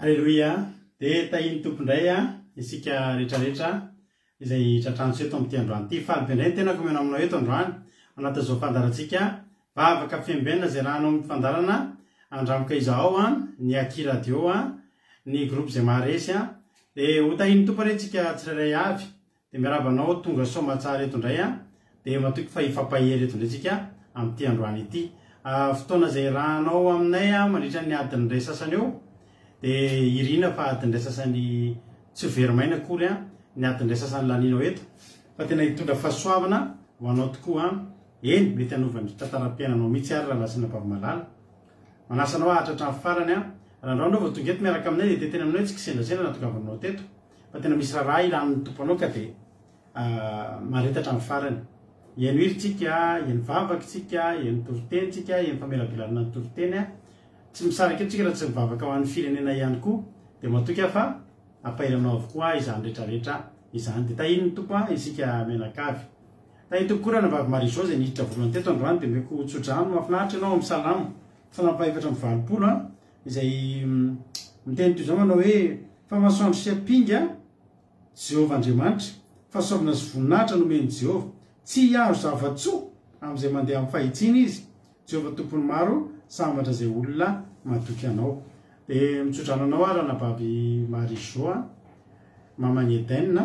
Alleluia. Dia tahiny tompondray isika rehetrarehetra izay tratrano eto amin'ity androany ity. Falibendray tena komena aminao eto androany anatin'izao fandarantsika vavaka fiambena zay rano amin'ny fandarana andramoka izao ny Aki radio ny groupe zay maharesy dia ho tahiny tompo retsika tsirairay avy dia miarabanao tonga soma tsara eto indray dia matoky fa ifampahery eto indray tsika amin'ity androany ity. Fotoana zay rahanao aminay mandritra ny adiny ray sasany eo dia irina fa adiny ray sasany tsy verimaina akory ny adiny ray sasany laninao eto fa tena hitondra fahasoavana ho anao tokoa eny mety hanovany tantaram-piainanao mihitsy ary raha lasina mpavamalala manasanao ahatratra amin'ny farany raha andao vao tonga eto miaraka aminay dia tena aminao tsy kisendasenda natokavanao teto fa tena misy raha ilan'ny tomponao ka dia maretatra amin'ny farany eny iritsika eny vavakytsika eny toritentsika eny famelabelanina ny toriteny tsy misaraka etsika raha tsy mivavaka ho an'ny firenena ihany koa dia matoky fa ampahelanao avokoa izany rehetrarehetra izany dia tahiny ny tompo isika menakavy tahiny tompo koa raha navavy marizao zay nihiditra voalohany teto androany dia meko tsodrano mahafinaritra ianao amin'ny salamo fanampahefatra amin'ny valopolo izay miteny toy izao manao hoe fa masoandro sy ampinga Jehovah Andriamanitra fahasoavana sy voninahitra nomeny Jehovah tsy azo zava-tsoa amin'izay mandeha amin'ny fahitsiny izy Jehovah tompony maro sambatra zay olona matoky anao dia mitsodrano anao raha navavy marizao mamany Edenna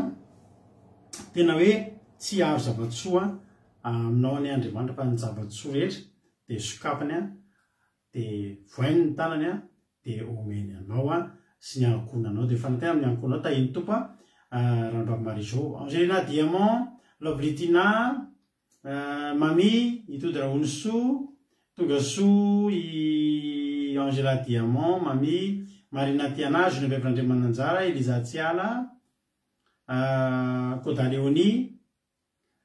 tena hoe tsy azo zava-tsoa aminao ny Andriamanitra fa ny zava-tsoa rehetra dia sokapany dia voainy ny tanany dia omeny anao sy ny ankonanao dia fanatena amin'ny ankonanao tahiny tompo raha navavy marizao Angelina Diamant Loblitina Mami itody Raouniso tonga soa i Angela Diamant Mami Marina Tiana Geneviève Andriamananjara Eliza Tsiala Koda Léonie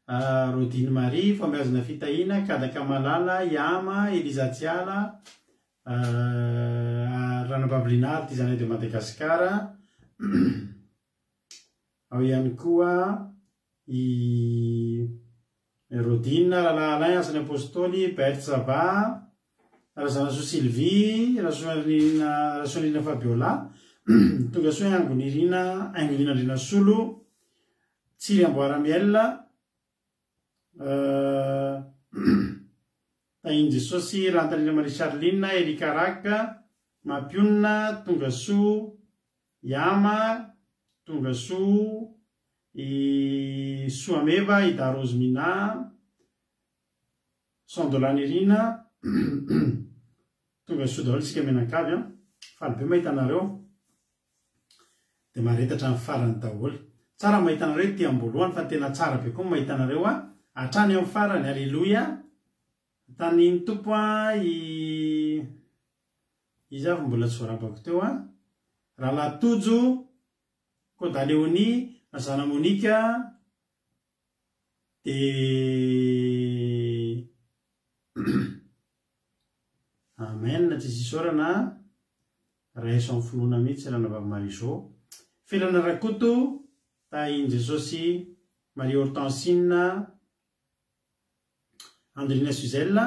Rodine Marie Fambeazana Fitahina Kadaka Malala Yama Eliza Tsiala Rana Pavlinard Tizana de Madagasikara ao ihany koa i Rodine Lala Alain Asany Apostoli Bert Sava Razanaso Sylvie Rasonina Fabiola tonga soa Angonirina Rina Solo Tsiri Amboaramiel Tahiny Jesosy Rantalina Marie Charline Erika Raka Mapionna tonga soa Yama tonga soa i Soameva Ida Rosemina Sandolanirina tonga so daholo tsika menakavy a faly be mahita anareo dia maharetatra amin'ny farany daholo tsara mahita anareo ty ambolohany fa tena tsara be koa mahita anareo a hatrany amin'ny farany alleloia taniny tompo a izy avy mbola tsy voarabako teo a raha latojo Kodaleoni Zana Monika dia amen na tsy sisy orana raiso amin'ny finoana mihitsy rana vavy Marizô filana rakoto tahin Jesosy Marie Hortensine Andrina Suzelle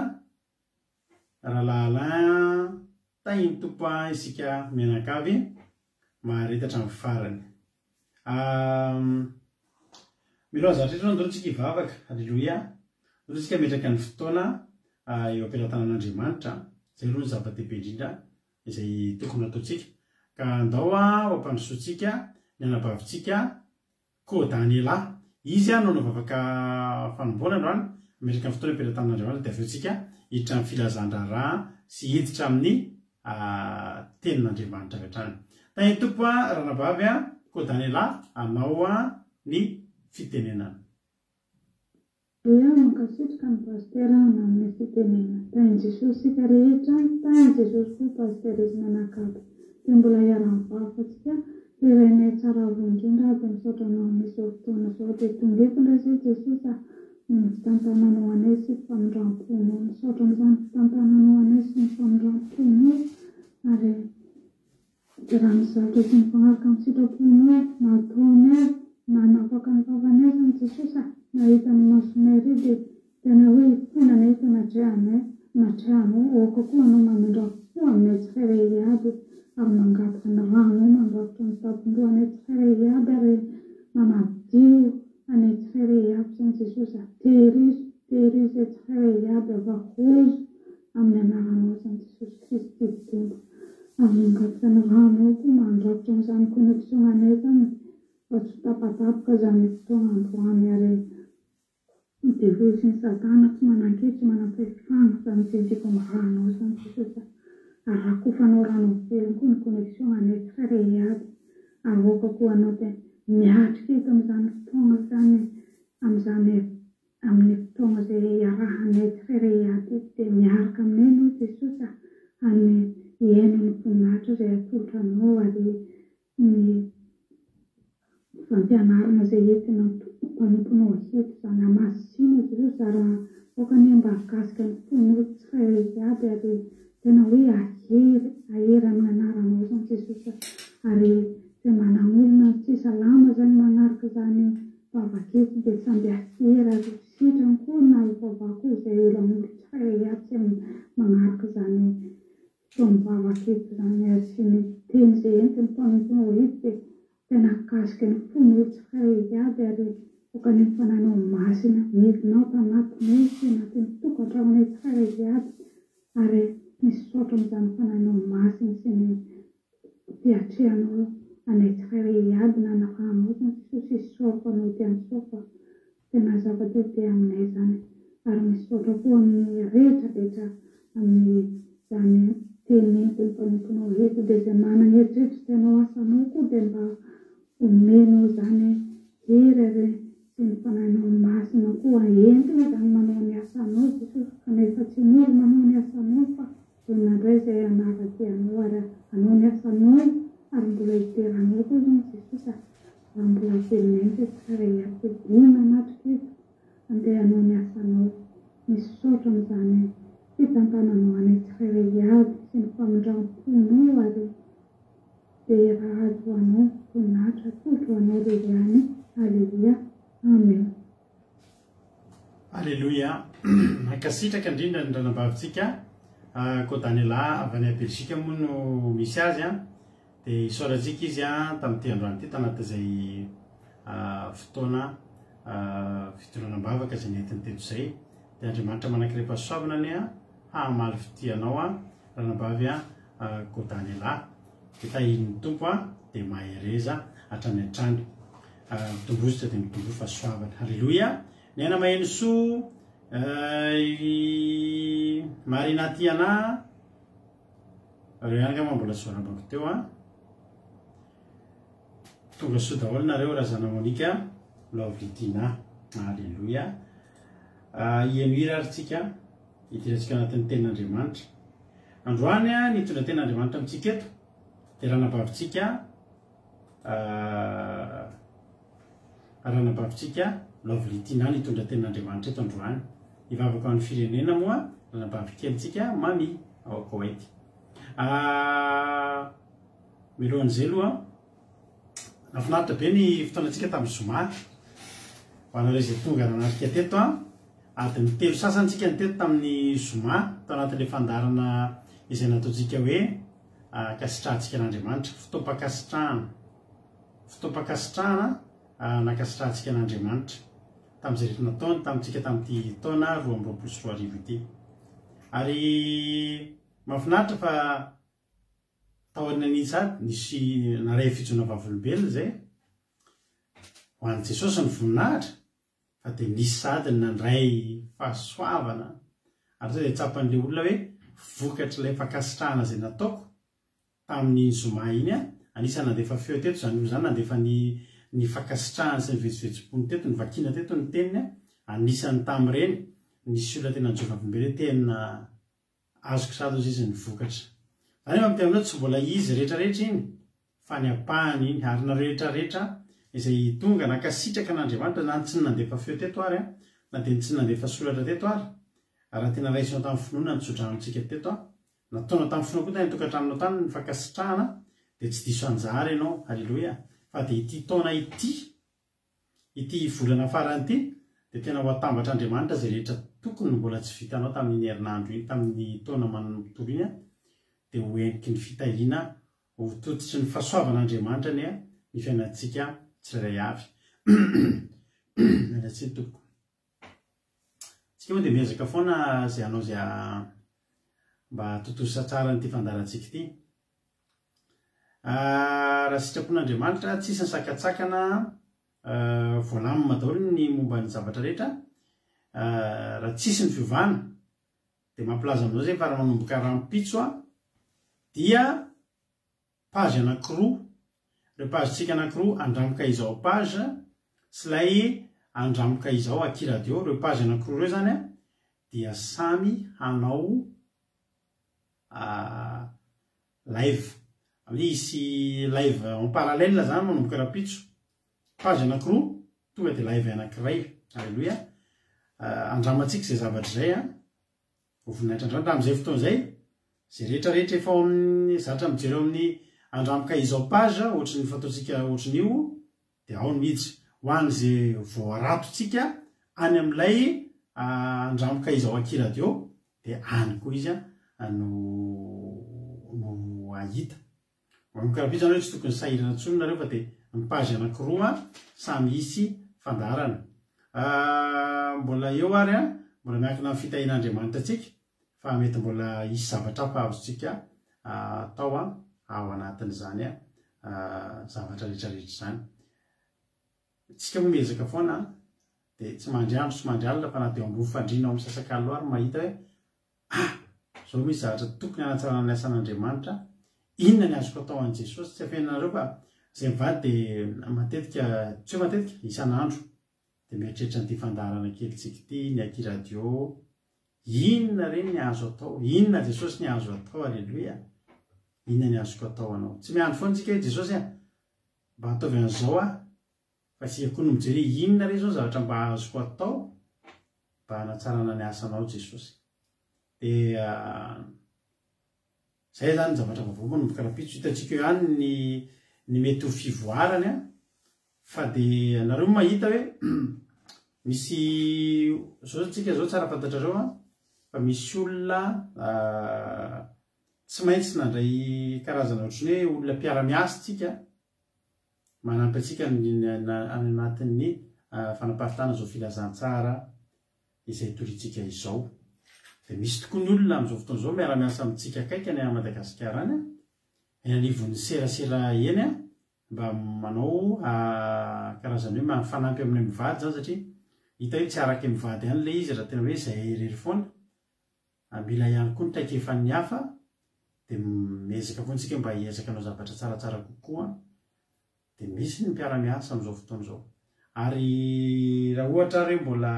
Alain tahin tompo isika menakavy maharetatra amin'ny farany miloha zatratra ndrotsika ivavaka alleloia ndrotsika metraka ny fotoana eo ampilatanan'Andriamanitra zay aloha ny zava-dehibe indrindra izay tokony ataontsika ka andao ho ampandrosoantsika ny anabavitsika Kodaniela izy no navavaka fanomboana androany metraka ny fotoana ampilatanan'Andriamanitra dia aveotsika hiditra amin'ny filazan-draharaha sy hiditra amin'ny tenin'Andriamanitra avy hatrany tany tompo ranabavy Kodaniela anao ny fitenenana. Mankasitrika ny pastera amin'ny fitenenana. Tany Jesosy sika rehetra, tany Jesosy koa pasterisy menakavy. Dia mbola hiara-mivafatsika irainay tsara indrindra dia misaotra anao amin'izao fotoana izao dia tongepona izay Jesosy ny fitantananao anay sy famindram-ponao. Misaotra amin'izany fitantananao anay sy ny famindram-ponao ary raha mizatra sy ny fagnaraka amin'ny sitraponao nataonay na napaka ny vavanay zany Jesosy nahita ny masonay ry dia tena hoe iponanay tena natrehanao oka koa anao mamindra-po aminay tsirairay aby ary mangataka ny rano mandrafitra ny tapon-dohanay tsirairay aby ary manadio anay tsirairay aby zany Jesosy tehirizo tsirairay aby avahozo amin'ny anaranao zany Jesosy Kristy Tompo ary mangataka ny rano koa mandrafitra n'izany connexion anay zany fa tsy tapatapoka zany fotoana androany ary devil sy ny satana tsy manan-kely tsy manam-pahefana zany zendriko amin'ny ranao zany Jesosy ary rakofanao rano velony koa ny connexion anay tsirairay aby ary oka koa anao dia miatrika eto amin'izany fotoana zany amin'ny fotoana izay iarahanay tsirairay aby dia miaraka aminay no Jesosy amin'ny iainan'ny mponatra izay atolotra anao ary ny fampianarana izay entina mpanomponao aheto zany amasina Jesosy ary oka ny mba akasika ny mponao tsirairay aby ary tena hoe ahery amin'ny anaranao zany Jesosy ary tsy manamolona tsy salama zany manaraka zany vavaketo dia samby ahery ary sitrany koa na vavako izay olan'olo tsirairay aby tsy manaraka zany mivavaketo zany ary sy ny teny izay entiny mpanomponao eto dia tena akasika ny fonao tsirairay aby ary oka ny fananao masina midinao tanatinay sy anatin'ny tokantramonay tsirairay aby ary misaotra amin'izany fananao masina sy ny fiatrehanao anay tsirairay aby na nafanao zany Jesosy isaofa anao dia misaofa tena zava-dehibe aminay zany ary misaotra koa amin'ny rehetrarehetra amin'ny zany teny entiny mpanomponao eto dia izay manana eritreritra tianao asanao koa dia mba omenao zany hery ary sy ny fananao masina koa entina zany manao ny asanao Jesosy kanefa tsy mora manao ny asanao fa inandray izay anara-tianao ary anao ny asanao ary mbola iteranao koa zany Jesosy raha mbola velonenty tsirairay aby ina anatrika eto andeha anao ny asanao misaotra amin'izany fitantananao anay tsirairay aby sy ny famindram-ponao ary dia raha azo anao vonatra totro anao reriany alleluia amen alleluia mankasitraka indrindra ny ranambavitsika Kodaniela avy any Belzika moa no misy azy dia isaorantsika izy tamin'ity androany ity tanatin'izay fotoana fitoranam-bavaka izay nentiny teto izay dia Andriamanitra manankiray-pahasoavana any hamaly fitianao ranambavy Kodaniela dia tahin'ny tompo dia mahereza hatrany hatrany mitombozotra dia mitombo fahasoavana alleluia ny aina maheno soa marina tiana reo ihany ka mambola soarabako teo a tonga soa daholo nareo raha zana monika lovlitina alleloia ienoira ary tsika hitirantsika anatin'ny tenin'andriamanitra androany a nitondra tenin'andriamanitra amitsika eto dia ranabavitsika ranabavitsika lovlitina nitondra tenin'andriamanitra eto androany ivavaka amin'ny firenena moa ranabavikelytsika mami ao Koweity milohan'izay aloha nafinaritra be ny fotoanantsika tamin'ny zoma ho anareo izay tonga nanatrika teto adiny telo sasantsika ny teto tamin'ny zoma tao anatin'ilay fandarana izay nataontsika hoe kasitrantsika an'andriamanitra fitompakasitrahana nakasitrantsika an'andriamanitra tamin'izay rehetra nataony tamintsika tamin'ity taona 2024 ity ary mahafinaritra fa taorina ny sady nisy naray fijona vavolombelona zay ho an'i Jesosy ny voninahitra fa dia nisy sady nandray fahasoavana ary zay tsapan'ilay olona hoe vokatra ilay fakasitrahana zay nataoko tamin'ny zoma iny anisany nandefa feo teto zany io zany nandefa ny fakasitrahana sy ny vetsivetsim-pony teto ny vakina teto ny teniny anisany tamin'ireny nisy olona tena nyjovavolombelona tena azoko sady izy ny vokatra zany eo am'y tsy mbola izy rehetrarehetra iny fa ny apahany iny ary na rehetrarehetra izay tonga nakasitraka an'andriamanitra na tsy nandefa feo teto ary na dia tsy nandefa solatra teto ary raha tena raisina tamin'ny finoana ny tsodranotsika teto nataona tamin'ny finoana koa tany tokantranonao tany ny fakasitrahana dia tsy diso anjara ianao alleloia fa dia ity taona ity volana farany ity dia tena ho atambatra andriamanitra zay rehetra tokony mbola tsy vitanao tamin'ny herinandro iny tamin'ny taona mananontolo iny dia ho eniky ny fitahina ho tototry ny fahasoavan'andriamanitra ny fiainantsika tsirairay avy alatsiny toko tsika moa dia miezaka foana zay anao zay mba totosa tsara nyity fandarantsika ity raha sitrapon'andriamanitra tsisy ny sakatsakana voalamina daholo ny momba ny zavatra rehetra raha tsisy ny fiovana dia mampilaza amin'izao zay fa raha manomboka rampitso dia page anankiroa ireo pagetsika anankiroa andramoka izao page sy ilay andramoka izao akiradio ireo page anankiroa ireo zany dia samy hanao live misy live en parallèle zany manomboka rapitso page anankiroa tonga dia live anankiray alleloia andramatsika zay zavatra zay ho voninahitra andramatra amin'izay fotoana zay zay rehetrarehetra efa amin'ny zatra mijereo amin'ny andramoka izao page ohatry ny fataontsika ohatrin'io dia ao ny mihitsy ho an'izay voaratotsika any amin'ilay andramoka izao akiradio dia any koa izy no ahita mamokarapizy anareo tsy tokony sahirana ntsony nareo fa dia ny page anankiroa samy isy fandarana mbola eo ary mbola miankina amin'ny fitahin'andriamanitra atsika fa mety mbola isy zavatra fa azontsika atao ao anatin'izany zavatra rehetrarehetra zany tsika moa miezaka foana dia tsy mandry andro sy mandry alina fa na dia ambony fandriana ao amin'ny sasakalo ary mahita hoe zao misy zavatra tokony hanatsarana ny asan'andriamanitra inona ny azoko atao an' Jesosy tsy afehinanareo fa zay mivady dia matetika tsy hoe matetika isan'andro dia mieritreritra nyity fandarana kelitsika ity ny akiradio inona reny ny azo atao inona Jesosy ny azo atao alleloia inona ny azoko atao anao tsy miandro foana tsika hoe Jesosy mba ataovy an'izao fa tsika koa no mijery inona re zao zavatra mba azoko atao mba hanatsarana ny asanao Jesosy dia zay zany ny zavatra vaovao manomboka rapitso hitatsika eo ihany ny mety ho fivoarany fa dia nareo mahita hoe misy zao tsika zao tsara fantatrareo fa misy olona tsy maintsy nandray karazana ohatrany hoe olona mpiara-miasa tsika manampy atsika anatin'ny fanaparitana zao filazantsara izay toritsika izao dia misy tokoa ny olona amin'izao fotoana izao miara-miasa amintsika akaikany a Madagasikara any eny anivon'ny serasera eny mba manao karazany hoe mifanampy amin'ny mivady zany satria hita hoe tsy araky mivady any le izy raha tena hoe zay rery foana mila ihany koa nitaiky efa ny hafa de miezaka foana tsika mba hiezaka anao zavatra tsaratsara kokoa de misy ny mpiara-miasa am'izao fotoana zao ary raha ohatra reo mbola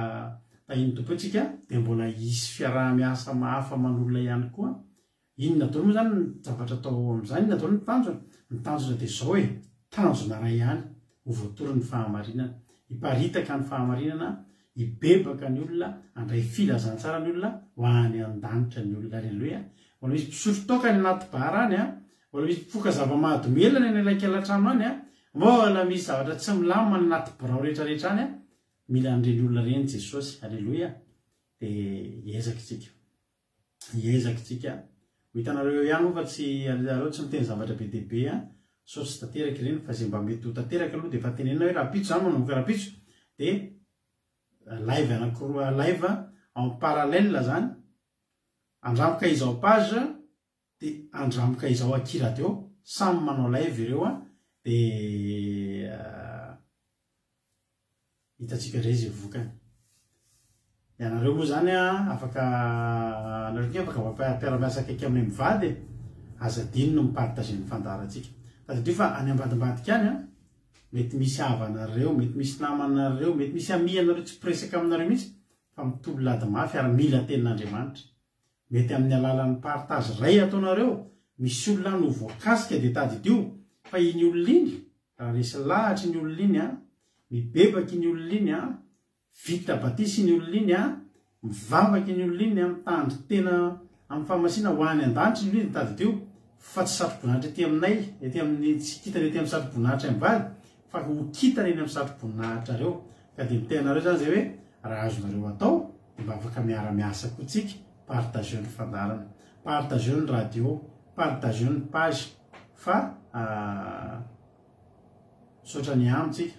tahiny tompo tsika de mbola hisy fiaraha-miasa mahafa manolona ihany koa inona daholo moa zany ny zavatra atao am'izany inona daholo ny tanjona de zao hoe tanjona ray ihany ho voatory ny fahamarinana hiparitaka ny fahamarinana hibebaka ny olona andray filazantsara ny olona ho any an-danitra ny olona aleloia mbola misy mpisotro toka ny anaty bara any mbola misy mpifoka zava-mahadomelana ny ilaiky-latrano any mbola misy zavatra tsy milamina ny anaty birao rehetrarehetra any mila andreny olona reny Jesosy aleloia de hiezaka tsika hitanareo ihany moa fa tsy aleo tsy miteny zavatra be dehibe so tsy tanteraka ireny fa zay mba mety ho tanteraka aloha de fa tenenina hoe rapitso zany manomboka rapitso de live anankiroa live en parallèle zany andramoka izao page de andramoka izao aki radio samy manao live ireo de hitatsika rezy vokany ianareo moa zany afaka mpiara-miasa akaiky amin'ny mivady azadiny no mipartage ny fandaratsika satria fa any ambadimbadika any mety misy havanareo mety misy namanareo mety misy amianareo tsy presaka aminareo mihitsy fa mitolo lady mafy ary mila tenin'Andriamanitra mety amin'ny alalan'ny partage ray ataonareo misy olona no voakasika de tadidio fa iny olona iny raha resy lahatra iny olona iny mibebaka iny olona iny vita batisy iny olona iny mivavaka iny olona iny mitandry tena amin'ny fahamasina ho any an-danitra iny olona iny tadidio fa tsy satroboninahitra ety aminay ety amin'ny tsy kitana ety amin'ny satroboninahitra mivady fa ho kitana eny amin'ny satroboninahitra reo ka de mitenareo zany zay hoe raha azonareo atao de mba afaka miara-miasa koa tsika partageo ny fandarana partageo ny radio partageo ny page fa sotra ny amitsika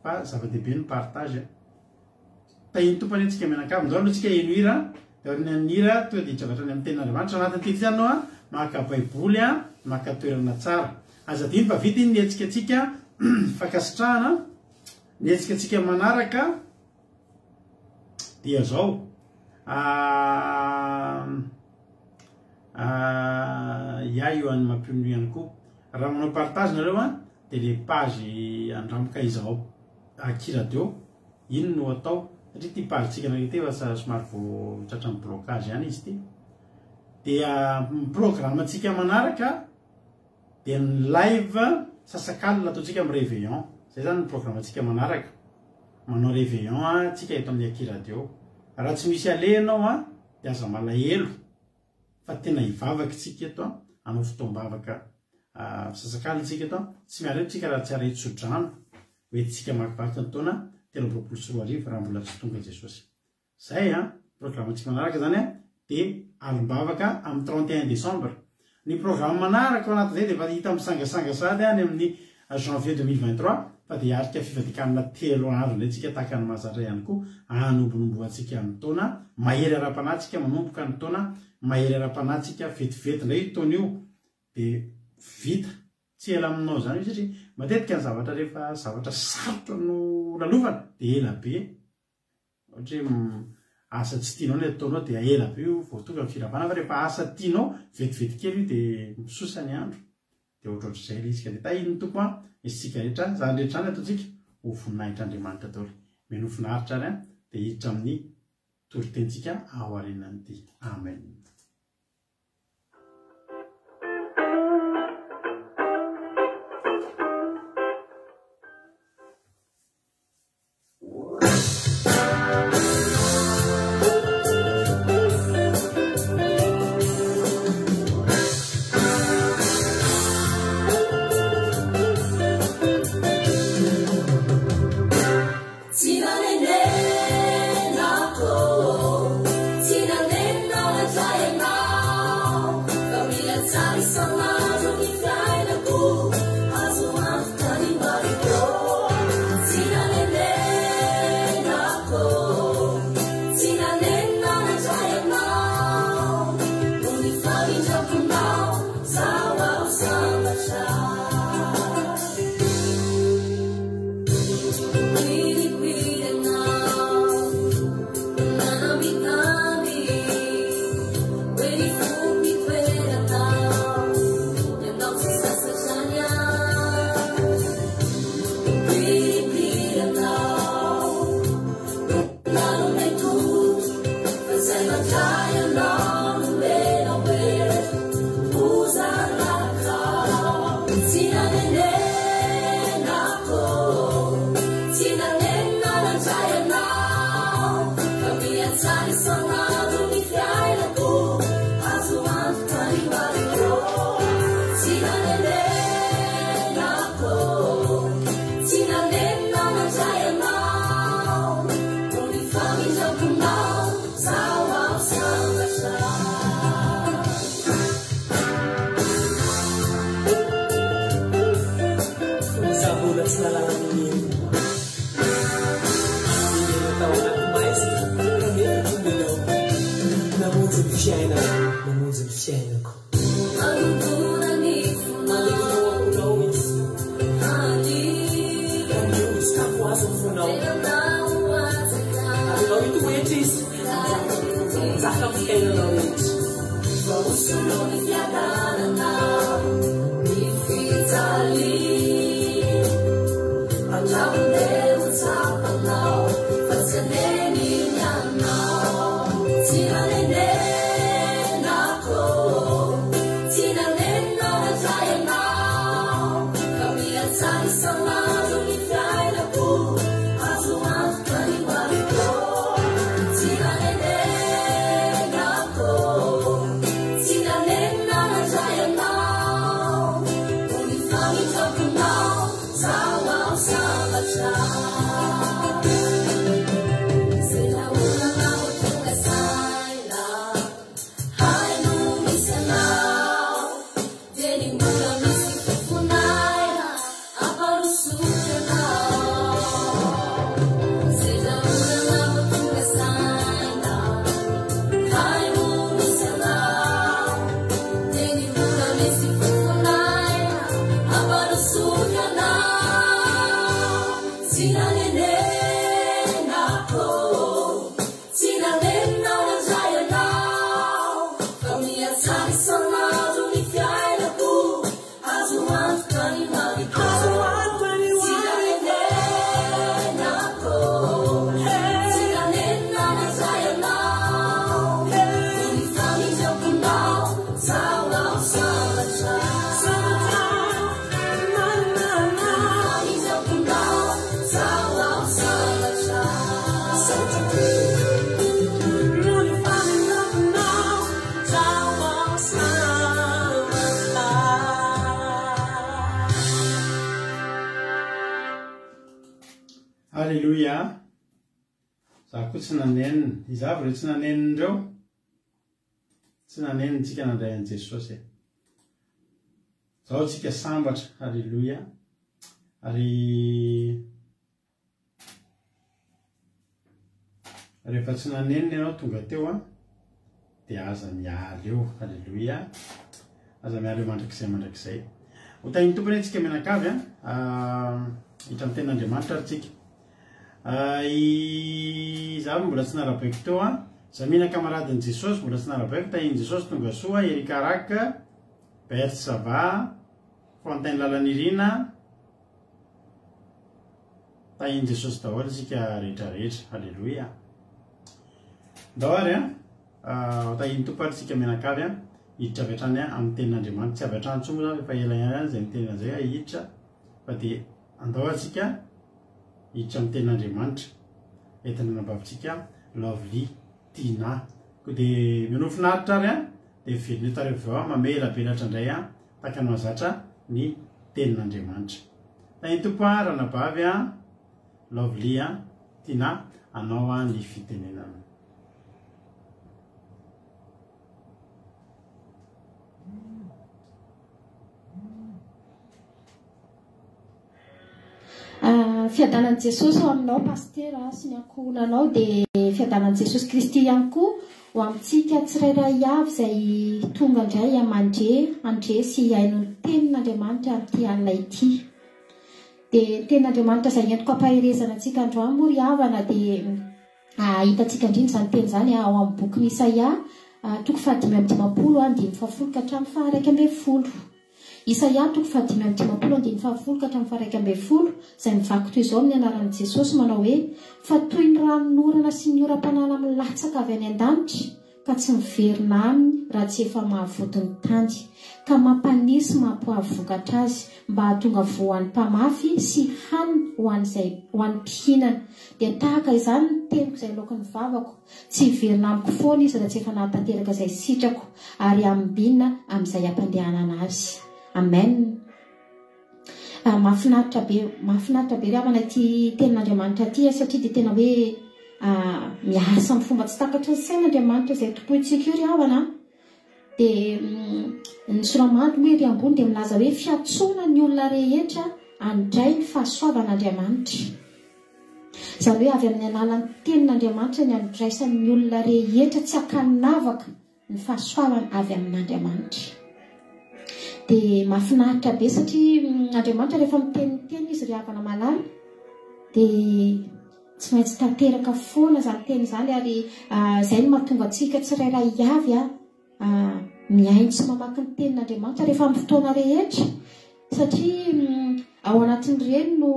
fa zava-dehibe ny partage tahiny tompany antsika mianakavy ndao aloha tsika enohira de nira to de javatra ny amin'ny tenin'Andriamanitra anatin'ny tety zany anao maka baiboly maka toerana tsara azadiny fa vita iny nietsika tsika fakasitrahana nietsika tsika manaraka dia zao ia io any mampiono ihany koa raha manao partage nareo de le page andramoka izao aki radio iny no atao satria ty page tsika nareo te fa somary vo tratra ny blocage ihany izy ty dia programme tsika manaraka de ny live sasakalina ataotsika amin'ny réveillon zay zany ny programme tsika manaraka manao réveillon tsika eto amin'ny aki radio raha tsy misy alehanao de aza malahelo fa tena hivavaka tsika eto anao fotoam-bavaka sasakala tsika eto tsy miala eto tsika raha tsy aretsodrano hoentsika makivaky ny taona tena roapolo sy roa arivo raha mbola tsy tonga Jesosy zay programme tsika manaraka zany de alombavaka amin'ny 31 décembre ny programme manaraka anaty zay de fa hita misangasanga sady any amin'ny janvier 2023 fa de arika fivadikanina telo andro ndray tsika tahaka ny mahazatra ihany koa anombonomboantsika amin'ny taona mahery ara-panatsika manomboka ny taona mahery ara-panatsika vetivety ndray taona io de vita tsy ela aminao zany io satria matetika ny zavatra rehefa zavatra sarotra no lalovana de ela be ohatra asa tsy tianao ny ataonao de ela be io vao tonga ny firavana fa rehefa asa tianao vetivety kely io de misosa ny andro de ohatrohatr'izay le isika de tahiny ny tompo isika rehetra zany rehetra any ataotsika ho voninahitry'Andriamanitra daholo meno finaritra ary de hiditra amin'ny toritentsika ao aorianan'ity amen. Tina nena, oh, tina nena, Alleluia. Za koa tsy nanenina izavy re tsy nanenina ireo tsy nanenina tsika nandray an' Jesosy e. Zao tsika sambatra. Alleluia. Ary rehefa tsy nanenina ianao tonga teo a dia aza mialy eo. Alleluia. Aza mialy eo mandrakizay ho tainy tompony tsika menakavy hitra amin'ny tenin'Andriamanitra ary tsika. Izavy mbola tsy narabaiko teo Zamina kamaradin' Jesosy mbola tsy narabaiko tahiny Jesosy tonga soa Erikaraka Bersava Fontaine Lalanirina tahiny Jesosy daholo tsika rehetrarehetra. Alleluia. Ndao ary tahiny tompo ary tsika menakavy hiditra avy hatrany amin'ny tenin'Andriamanitra. Tsy avy hatrany tsomo zany rehefa ela ihany zay miteny an'izay hiditra fa dia andao atsika hiditra amin'ny tenin'Andriamanitra entina nanambavitsika Lovely Tina. Ko dia minofinaritra ary dia velona tareo mamela belatra indray taka ny mahazatra ny tenin'Andriamanitra. Tahiny tompo ranabavy Lovely Tina anao ny fitenenana. Fiadanan'i Jesosy ho aminao pasteur sy ny ankohonanao dia fiadanan'i Jesosy Kristy ihany koa ho amintsika tsirairay avy izay tonga indray andre sy haino ny tenin'Andriamanitra amin'ity alina ity. Dia tenin'Andriamanitra izay entiko ampaherezana antsika androany moa ry havana dia hitantsika indrindra izany teny izany ao amin'ny boky Isaia toko 5:50 ka hatramin'ny 1:10. Isaia toko 5:50 ka hatramin'ny 1:10 izay mivaky toy izao amin'ny anaran'i Jesosy manao hoe fa toy ny ranonorana sy ny oram-panala milatsaka avy any an-danitra ka tsy miverina aminy raha tsy efa mahavody ny tany ka mampanisy mampoavy vokatra azy mba hahatonga voan'ny mpamafy sy hanina ho an'ny mpihinana dia tahaka izany ny teniko izay laokan'ny vavako tsy hiverina amiko foana izy raha tsy efa nahatanteraka izay sitrako ary ambinina amin'izay ampandehanana azy. Amen. Mahafinaritra be ravana ity tenin'Andriamanitra ity satria dia tena hoe miasa amin'ny fomba tsy takatra ny sain'Andriamanitra izay topoitsika io ry havana. Dia ny soramandry hoe ry ambony dia milaza hoe fiatsoana ny olona rehetra handray ny fahasoavan'Andriamanitra. Izany hoe avy amin'ny alalan'ny tenin'Andriamanitra ny andraisan'ny olona rehetra tsy hakanavaka ny fahasoavana avy amin'Andriamanitra. Dia mahafinaritra be satria Andriamanitra rehefa miteny izy ry havana malala dia tsy maintsy tanteraka foana izany teny izany ary izay no mahatonga antsika tsirairay avy miaino sy mamaky ny tenin'Andriamanitra rehefa amin'ny fotoana rehetra satria ao anatin'ireny no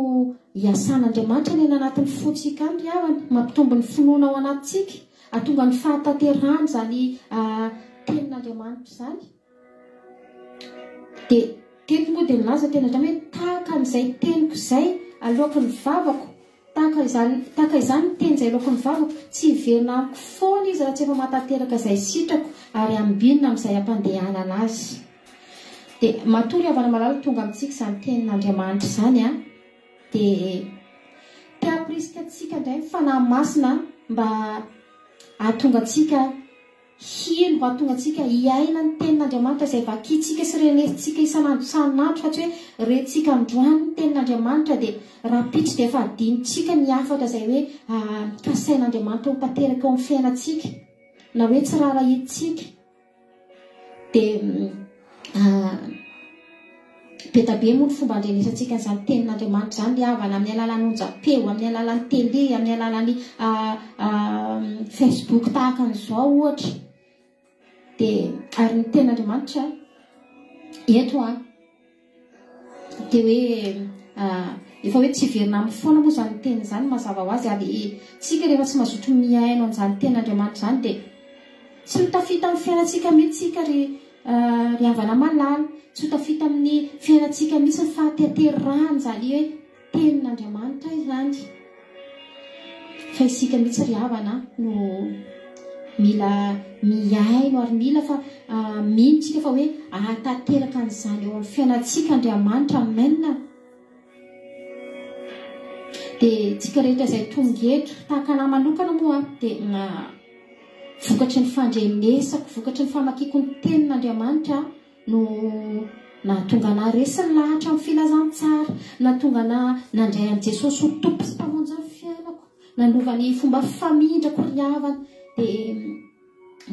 hiasan'Andriamanitra ny anatin'ny fotsika any ry havana mampitombo ny finoana ao anatintsika ahatonga ny fahatanterahana izany tenin'Andriamanitra izany. Dia teniko moa dia nilaza tena hoe tahaka an'izay teniko izay alohan'ny vavako tahaka izany ny teny izay alohan'ny vavako tsy hiverina amiko foana izy raha tsy efa mahatanteraka izay sitrako ary ambinina amin'izay ampandehanana azy. Dia matory havana malala tonga amintsika izany tenin'Andriamanitra izany dia te-hampirisika antsika indray ny fanahy masina mba ahatonga antsika hino mba ahatonga antsika hiaina ny tenin'Andriamanitra izay vakintsika sy renentsika isan'andro isan'andro fa tsy hoe rentsika androany ny tenin'Andriamanitra dia rapitry dia efa adinitsika ny hafatra izay hoe kasain'Andriamanitra ho tanteraka ao amin'ny fiainantsika na hoe tsy rarahitsika. Dia betabe moa ny fomba andrenesantsika n'izany tenin'Andriamanitra izany ry havana amin'ny alalan'ny onjam-peo, amin'ny alalan'ny tele, amin'ny alalan'ny Facebook tahaka an'izao ohatra. Dia ary ny tenin'Andriamanitra eto dia hoe efa hoe tsy hiverina amin'ny foana moa izany teny izany mazava ho azy ary tsika rehefa tsy mazotro miaino an'izany tenin'Andriamanitra izany dia tsy ho tafita amin'ny fiainantsika mihitsy tsika ry havana malala, tsy ho tafita amin'ny fiainantsika mihitsy ny fahateterahana izany hoe tenin'Andriamanitra izany. Fa isika mihitsy ry havana no mila miaino ary mila fa mintsika fa hoe ahatanteraka an'izany eo amin'ny fiainantsika Andriamanitra. Amen. Dia tsika rehetra izay tonga eto tahaka anahy manokana moa dia vokatry ny fandrenesako, vokatry ny famakiako ny tenin'Andriamanitra no nahatonga anahy resy ny lahatra amin'ny filazantsara, nahatonga anahy nandray an'i Jesosy ho tompo sy mpamonjy ny fiainako, nanova ny fomba famindrako ry havana. Dia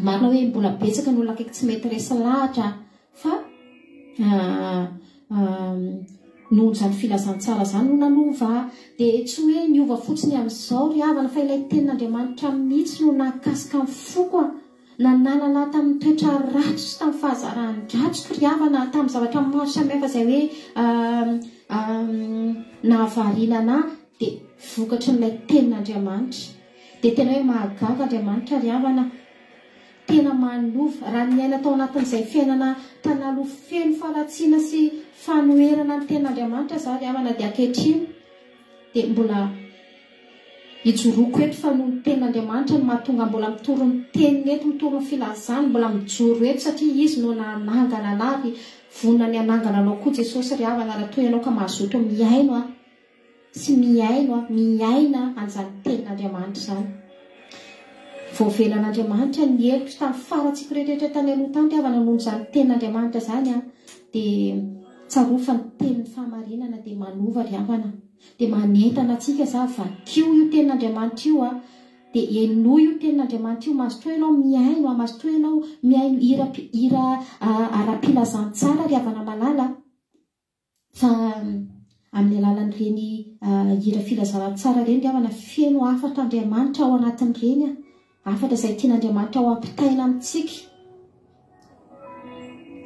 marina hoe mbola betsaka ny olona akaiky tsy mety resy lahatra fa noho izany filazantsara izany no nanova. Dia tsy hoe niova fotsiny amin'izao ry havana fa ilay tenin'Andriamanitra mihitsy no nakasika amin'ny foko nanala lahy tamin'ny toetra ratsy sy tamin'ny fahazarany dratsiko ry havana tamin'ny zavatra maro samihafa izay hoe nahavariana anahy dia vokatry n'ilay tenin'Andriamanitra. Dia tena hoe mahagaga Andriamanitra ry havana, tena manova raha ny aina tao anatin'izay fiainana tanaloha feno faratsiana sy fanoherana ny tenin'Andriamanitra izany ry havana dia ankehitriny dia mbola hijoroako eto fa noho ny tenin'Andriamanitra no mahatonga mbola mitoro ny teniny eto, mitoro ny filazany, mbola mijoro eto satria izy no nanangana anahy vonona ny anangana anao koa Jesosy ry havana raha toy ianao ka mahazoto miaino sy miaina an'izany tenin'Andriamanitra izany. Voavelan'Andriamanitra ny hevitra tamin'ny farantsika rehetrarehetra tany aloha tany ry havana noho izany tenin'Andriamanitra izany dia tsarofa ny tenin'ny fahamarinana dia manova ry havana. Dia manentana antsika za vakio io tenin'Andriamanitra io dia eno io tenin'Andriamanitra io mazotoa ianao miaino, mazotoa ianao miaino hira ara-pilazantsara ry havana malala fa amin'ny alalan'ireny hira filazantsara ireny ry havana feno hafatra Andriamanitra ao anatin'ireny afatra izay tian'Andriamanitra ao ampitaina amintsika,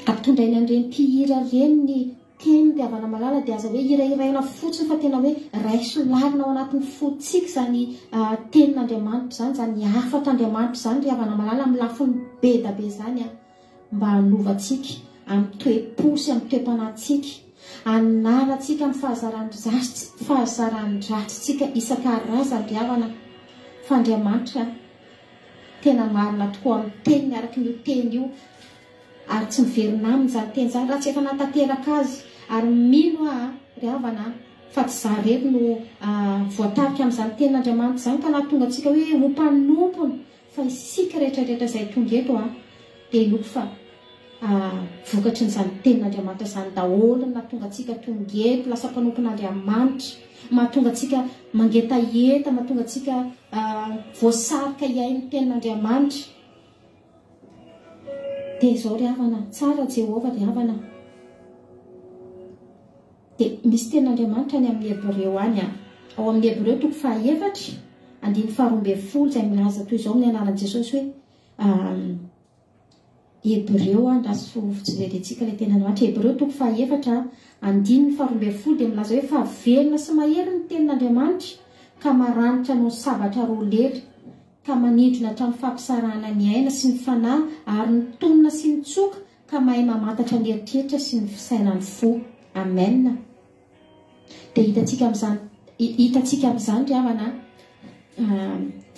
ampitondraina an'ireny mpihira ireny ny teny dia avana malala dia aza hoe irairaina fotsiny fa tena hoe raisolarina ao anatin'ny fotsika zany tenin'Andriamanitra zany, zany afatr'Andriamanitra zany ry havana malala amin'ny lafiny be da be zany mba hanovantsika amin'ny toe-posy, amin'ny toe-panatsika, anaratsika amin'ny fahazaran-dratsitsika isan-karazany ry havana fa Andriamanitra tena marina tokoa amin'ny teniny araka n'io teny io ary tsy miverina aminy zany teny zany raha tsy efa natateraka azy. Ary mino ry havana fa tsy zarery no voatarika amin'izany tenin'Andriamanitra zany ka nahatonga antsika hoe ho mpanompony fa isika rehetrarehetra izay tonga eto dia loko fa vokatry n'izany tenin'Andriamanitra izany daholo ny nahatonga antsika tonga eto lasa mpanompon'Andriamanitra, mahatonga antsika mangetaheta, mahatonga antsika voasarika iain'ny tenin'Andriamanitra. Dia izao ry havana tsara Jehovah ry havana. Dia misy tenin'Andriamanitra any amin'ny Hebreo any ao amin'ny Hebreo 4:4 andiny 12 izay milaza toy izao amin'ny anaran'i Jesosy hoe Hebreo andraso fijerentsika ilay tenin'Andriamanitra. Hebreo 4:4 andiny 12 dia milaza hoe fa velona sy mahery ny tenin'Andriamanitra ka maranitra no sabatra roa lery ka manindrona hatramin'ny fampisarahana ny aina sy ny fanahy ary ny tonona sy ny tsoka ka mahay mamantatra ny eritreritra sy ny fisainany fo. Amen. Dia hitantsika amin'izany ry havana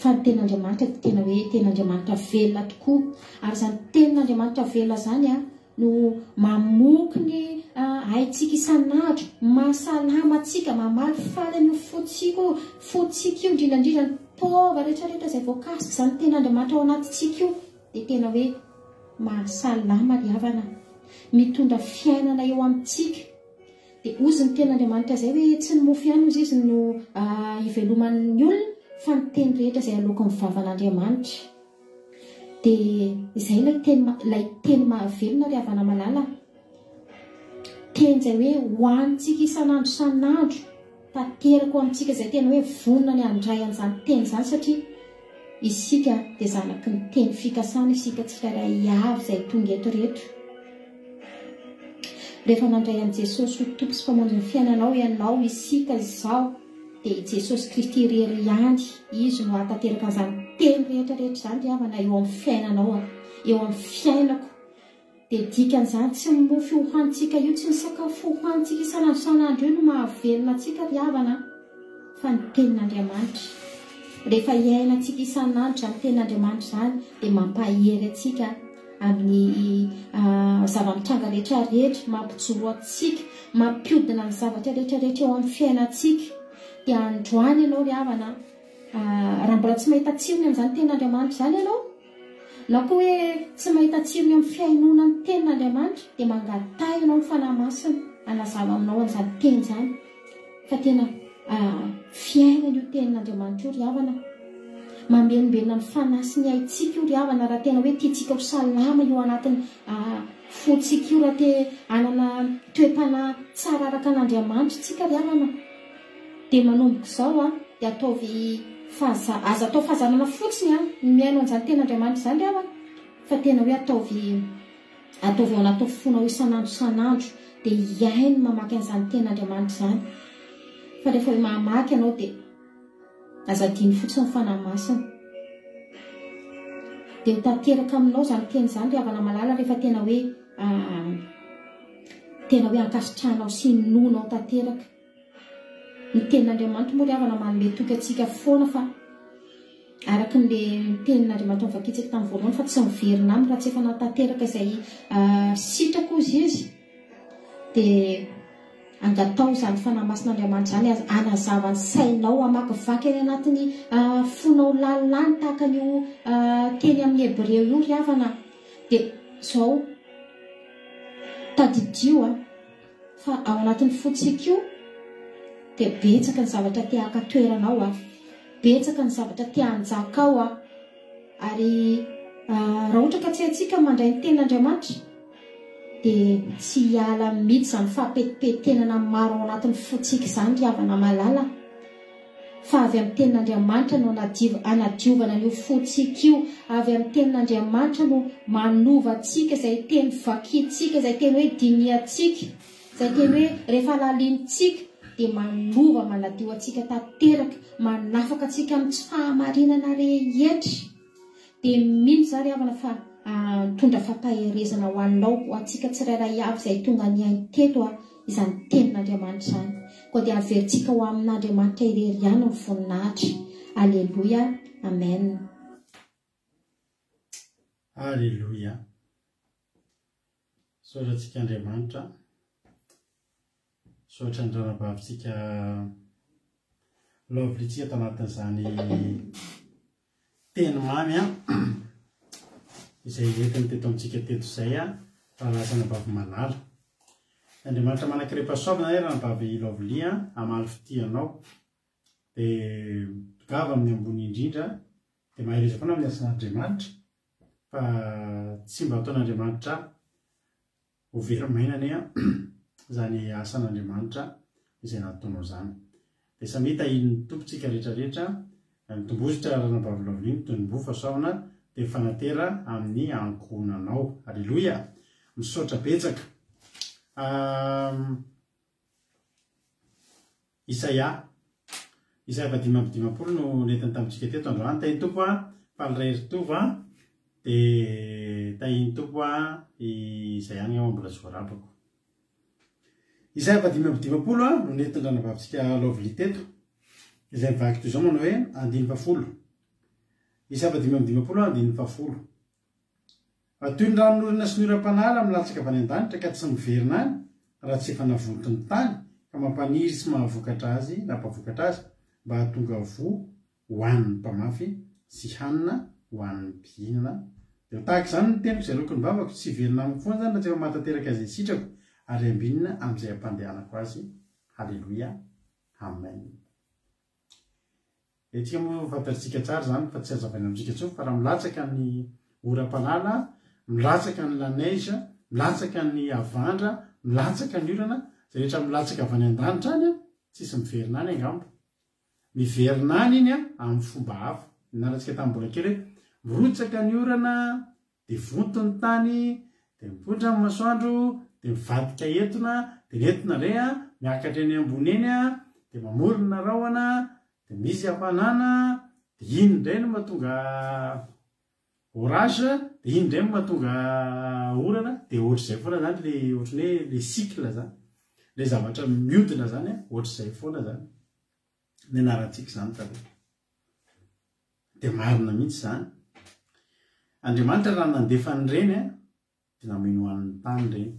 fa ny tenin'Andriamanitra tena hoe tenin'Andriamanitra velona tokoa ary izany tenin'Andriamanitra velona zany no mamoky ny haitsika isan'andro, mahasalama atsika, mamaly faly an'io fotsika io indrindrandrindra ny tova rehetrarehetra izay voakasika izany tenin'Andriamanitra ao anatitsika io dia tena hoe mahasalama ry havana, mitondra fiainana eo amintsika. Dia ozy ny tenin'Andriamanitra izay hoe tsy ny mofo ihany ozy izy no iveloman'ny olona fa ny teny rehetra izay aloka ny vavan'Andriamanitra. Dia izay ilay teny mahavelona ry havana malala, teny izay hoe hoanitsika isan'andro isan'andro, tanteraka amintsika izay tena hoe vonona ny handray an'izany teny izany satria isika dia zanaky ny teny fikasana, isika tsirairay avy izay tonga eto rehetra. Rehefa nandray an'i Jesosy ho tompo sy mpamonjy ny fiainanao ianao isika izao dia Jesosy Kristy irery ihany izy no atanteraka an'izany teny rehetrarehetra izany ry havana eo amin'ny fiainanao, eo amin'ny fiainako. Dia dikan'izany tsy ny mofo hohanitsika io, tsy ny sakafo hohanitsika isan'andro isan'andro io no mahavelona antsika ry havana fa ny tenin'Andriamanitra. Rehefa iainantsika isan'andro izany tenin'Andriamanitra izany dia mampahery antsika amin'ny zava-mitranga rehetrarehetra, mampijoro antsika, mampiodina ny zavatra rehetrarehetra eo amin'ny fiainantsika. Dia androany ianao ry havana raha mbola tsy mahita tsirony amin'izany tenin'Andriamanitra izany ianao, na koa hoe tsy mahita tsirony amin'ny fiainona ny tenin'Andriamanitra dia mangatay ianao ny fanahy masina hanazava aminao an'izany teny izany fa tena fiainana io tenin'Andriamanitra io ry havana, mamelombelona ny fanahy sy ny aintsika io ry havana raha tena hoe tiantsika ho salama io anatin'ny fotsika io, raha te hanana toe-panahy tsara araka an'Andriamanitra tsika ry havana. Dia manomboka izao dia aza atao fahazanana fotsiny ny miaino an'izany tenin'Andriamanitra izany ry havana fa tena hoe ataovy ao anaty fonao isan'andro isan'andro dia iaino mamaky an'izany tenin'Andriamanitra izany. Fa rehefa hoe mamaky ianao dia aza diny fotsiny ny fanahy masina dia ho tanteraka aminao izany teny izany ry havana malala rehefa tena hoe ankasitranao sy nonao tanteraka. Ny tenin'Andriamanitra moa ry havana manome toky antsika foana fa araka n'ilay tenin'Andriamanitra nivakitsika tamin'ny voalohany fa tsy miverina aminy raha tsy efa natanteraka izay sitraka ozy izy dia angatao izany fanahy masin'Andriamanitra izany anazava ny sainao, amakivaky any anatin'ny fonao lalany tahaka an'io teny amin'ny Hebreo io ry havana. Dia izao tadidio fa ao anatin'ny fotsika io dia betsaka ny zavatra tia hakatoeranao, betsaka ny zavatra tia hanjaka ao ary raha ohatra ka tsy haintsika mandray ny tenin'Andriamanitra dia tsy hiala mihitsy izany fahapetimpetenana maro ao anatin'ny fotsika izany ry havana malala fa avy amin'ny tenin'Andriamanitra no anadiovana io fotsika io, avy amin'ny tenin'Andriamanitra no manovatsika izay teny vakitsika, izay teny hoe diniatsika, izay teny hoe rehefa lalinitsika dia manova maladio atsika tanteraka, manafaka atsika amin'ny tsy fahamarinana rehetra. Dia mino zary havana fa tondra fampaherezana ho anao ho atsika tsirairay avy izay tonga ny ainy teto izany tenin'Andriamanitra izany. Koa dia averintsika ho amin'Andriamanitra irery ihany ny voninahitra. Aleluia, amen. Aleluia. Soratsika Andriamanitra, sotra ny ranabavitsika lovilitsika tanatin'izany teny mamy izay entiny teto amintsika teto izay fa lasana bavy manala. Andriamanitra manankirepasoavina ranabavy lovilia amaly fitianao dia togava amin'ny ambony indrindra dia mahereza foana amin'ny asan'Andriamanitra fa tsy mba ataon'Andriamanitra ho verimainany izany asan'Andriamanitra izay nataonao zany. Dia samita iny tompontsika rehetrarehetra mitombozitra ranabavy lovilia mitombo fahasoavana dia fanatera amin'ny ankohonanao. Aleluia. Misaotra betsaka. Isaia 5:10 no netiny tamintsika teto androany. Tahiny tompo falirery tova dia tahiny tompo izay any ao mbola tsy voarabako. Isaia 5:10 no netiny ranabavitsika lovilia teto izay mivaky toy izao manao hoe 110. Isaia 5:10 toy ny ranon'orina sy ny oram-panala milatsaka avy any an-danitra ka tsy miverina any raha tsy efa navonoto ny tany ka mampaniry sy mahavokatra azy nampavokatra azy mba hahatonga vo ho an'ny mpamafy sy hanina ho an'ny mpihinana. Dia tahaka izany ny teniko izay lokony vavako tsy verina amiko foana zany raha tsy efa matateraka azy sitrako ary ambinina amin'izay ampandehanako azy. Halleluia, amen. Etsika moa fantatsika tsara zany fa tsy azavaina amintsika tsoa fa raha milatsaka ny oram-panala, milatsaka ny laneige, milatsaka ny avandra, milatsaka ny orana, izay rehetra milatsaka avy any an-danitra any tsisy miverina any angamba. Miverina any iny amin'ny fomba hafa. Nalatsika tamin'ny mbola kely hoe mirotsaka ny orana dia vonto ny tany dia mipoitra amin'ny masoandro dia mivadika entona dia nentina indray miakatra eny ambony eny dia mamorona rahona dia misy hafanana dia iny indray no mahatonga orage dia iny indray no mahatonga orana dia ohatr'izay foana zany le ohatrany hoe le cycle zany le zavatra miodina zany ohatr'izay foana zany ny anarantsika zany taloha. Dia marina mihitsy zany. Andriamanitra raha nandefany ireny dia nameno an'ny tany ireny.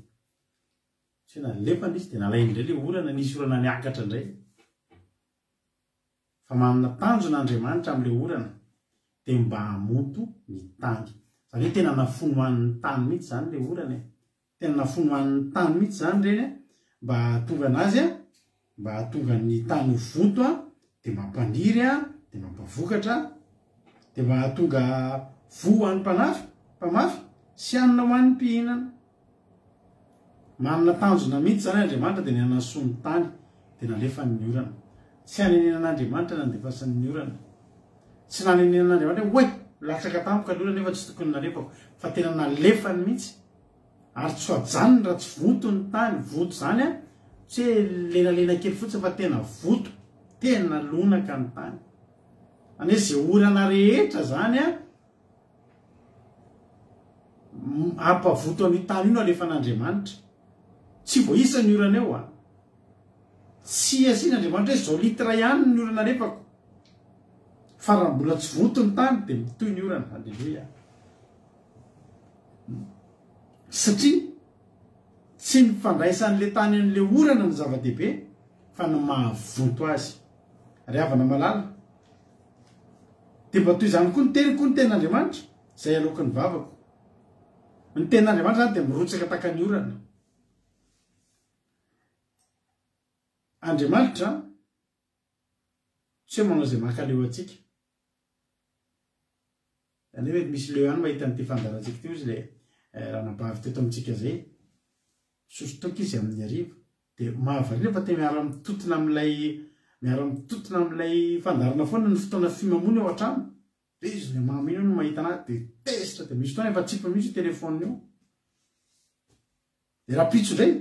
Tsy hoe nalefany izy dia nalainy indray le orana, nisy orana niakatra indray. Fa manana tanjon'Andriamanitra amin'ilay orana dia mba hamonto ny tany. Izany hoe tena nafono an'ny tany mihitsy zany le orana. Tena nafono an'ny tany mihitsy zany ireny mba hahatonga anazy mba hahatonga ny tany ho vonto dia mampaniry dia mampavokatra dia mba hahatonga vo an'ny mpamafy sy hanina ho an'ny mpihinana. Manana tanjona mihitsy zany Andriamanitra dia nanasoa ny tany dia nalefa ny orana. Tsy hanenenan'Andriamanitra nandefasany ny orana. Tsy nanenenan'Andriamanitra hoe latsaka tampoka ny orana nefa tsy tokony nalefako, fa tena nalefany mihitsy. Ary tsy hajanony raha tsy voto ny tany. Voto zany tsy hoe lenalena kely fotsiny fa tena voto, tena lonaka ny tany. Ane izay orana rehetra zany ampavoto amin'ny tany io no alefan'Andriamanitra. Tsy voaisa ny orana eo tsy asian'Andriamanitra hoe zao litra ihany ny orana alefako, fa raha mbola tsy voto ny tany dia mitoy ny orana. Halleluia. Satria tsy nifandraisan'le tany an'le orana ny zava-dehibe fa ny mahavoto azy. Ary havana malala dia mba toy izany koa ny ten'Andriamanitra izay alokan'ny vavako. Ny ten'Andriamanitra zany dia mirotsaka taka ny orana. Andriamanitra tsy hoe manao izay mankaleo atsika. Izany hoe misy leo ihany mahita n'ity fandarantsika ity izy ilay ranabavy teto amintsika izay sosotoka izy amin'ny hariva dia mahavariana fa te miara mitotona amin'ilay miara-mitotona amin'ilay fandarana foana ny fotoana fimamony ao an-trano de izy le mamino no mahita anazy de tesitra de misy fotoana efa tsipa mihitsy telefonina io de raha pitso indray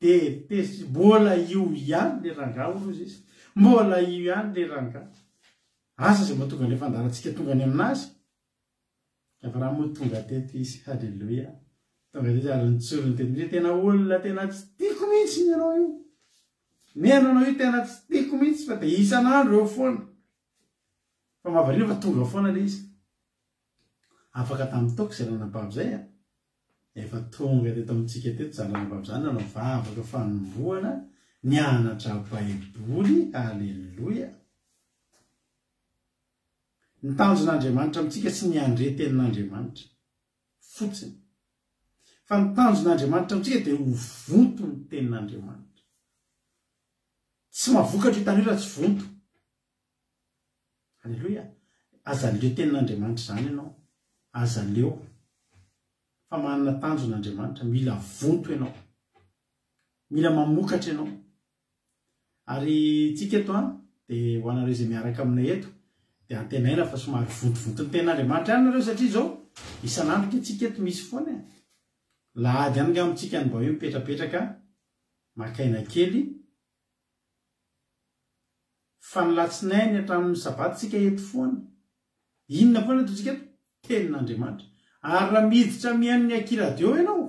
de tesitra mbola io ihany le ranga rozy izy mbola io ihany le ranga asa zay mahatonga an'ilay fandarantsika tonga any aminazy efa raha moa tonga teto izy halleloia tonga de ary nitsorony teto misy tena olona tena tsy tiako mihitsy ianao io miananao io tena tsy tiako mihitsy fa de isan'andro eo foana fa mahavarina fa tonga foana le izy afaka tamin'ny toko zay ranabavy zay a efa tonga teto amintsika teto zany ranabavy zany nanao vavaka fanomboana nianatra baiboly halleloia ny tanjon'Andriamanitra amintsika sy ny andre tenin'Andriamanitra fotsiny fa ny tanjon'Andriamanitra amintsika dia ho vonto ny tenin'Andriamanitra tsy mahavokatra hitany io raha tsy vonto halleloia aza leo tenin'Andriamanitra zany ianao aza leo fa manana tanjon'Andriamanitra mila vonto ianao mila mamokatra ianao ary tsika eto dia ho anareo izay miaraka aminay eto dia antenaina fa somary vontovonto ny tenin'Andriamanitra ihany nareo satria zao isan'andro ke tsika eto misy foana lahady ihany nga amintsika ny mba hoe mipetrapetraka makaina kely fa ny latsinainy hatramin'ny sabaty tsika eto foana inona foana eto tsika eto tenin'Andriamanitra ary raha miditra mihain'ny akiradio ianao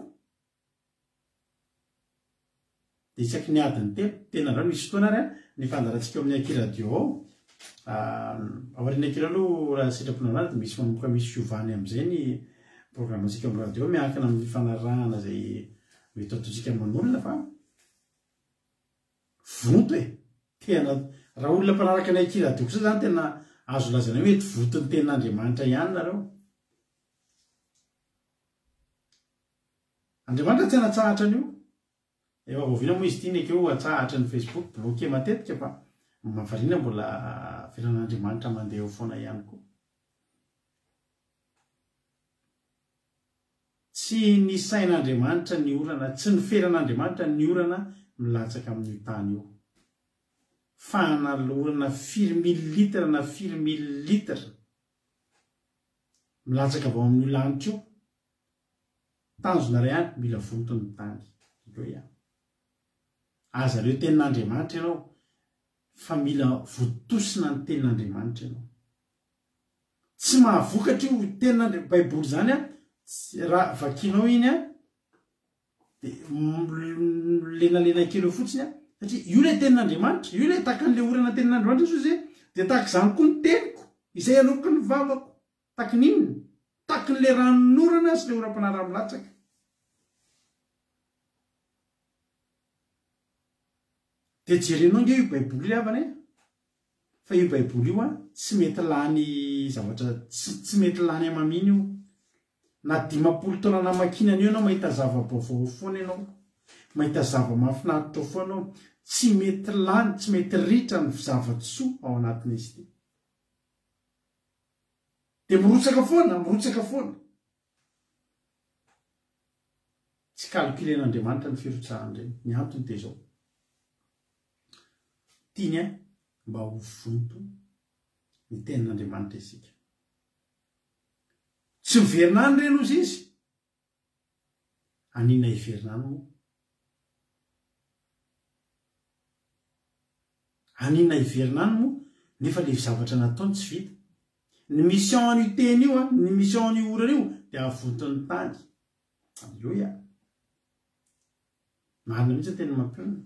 de isaky ny adiny tena rano misy fotoana ary ny fandarantsika amin'ny akiradio ao aoriana akira aloha raha sitrapona anazy de misy manomboka misy fiovany am'izay ny programmatsika amin'ny radio miankina amin'ny fanarahana zay mety ataotsika man'olona fa vonto tena raha olona mpanaraka ny akiradio kosa zany tena azo lazana hoe mety vonto ny tenin'Andriamanitra ihany nareo Andriamanitra tsy anatsahatra an'io efa voaviana moa izy ity nekeo atsahatra ny Facebook bloqué matetika fa mahavariana mbola firan'Andriamanitra mandeha eo foana ihany koa tsy ny sain'Andriamanitra ny orana tsy ny feran'Andriamanitra ny orana milatsaka amin'io tany io fa nalorana 4,000 litre na 4,000 litre milatsaka avao amin'io lanitra io tanjona ray ihany mila vonto ny tany loia aza leo tenin'Andriamanitra ianao fa mila votosina ny tenin'Andriamanitra ianao tsy mahavokatra io tenin'Andriamanitra baiboly zany raha vakinao iny de lenalena kely eo fotsiny satria io le tenin'Andriamanitra io le tahaka an'le orana tenin'Andriamanitra izy de tahaka izany koa ny teniko izay anaoko ny vavako tahaka n'inona tahaka n'le ranonorana sy le oram-panara milatsaka de jerenao nge io baiboly avana fa io baiboly io tsy mety lany zavatra tsy mety lany amaminy io na 50 taona namakinana io anao mahita zava-baovao foana ianao mahita zava-mahafinaritra foana ao tsy mety lany tsy mety ritra ny zava-tsoa ao anatin'izy ity de mirotsaka foana tsy calculen'Andriamanitra ny firotsahany ny antony de zao tiany mba ho vonto ny tenin'Andriamanitra isika tsy miverinany reny ozy izy anina iverinany moa anina iverinany moa nefa le zavatra nataony tsy vita ny mission an'io teny io ny mission an'io orana io de ahavontony tany alleluia marina mihitsy teny mampiona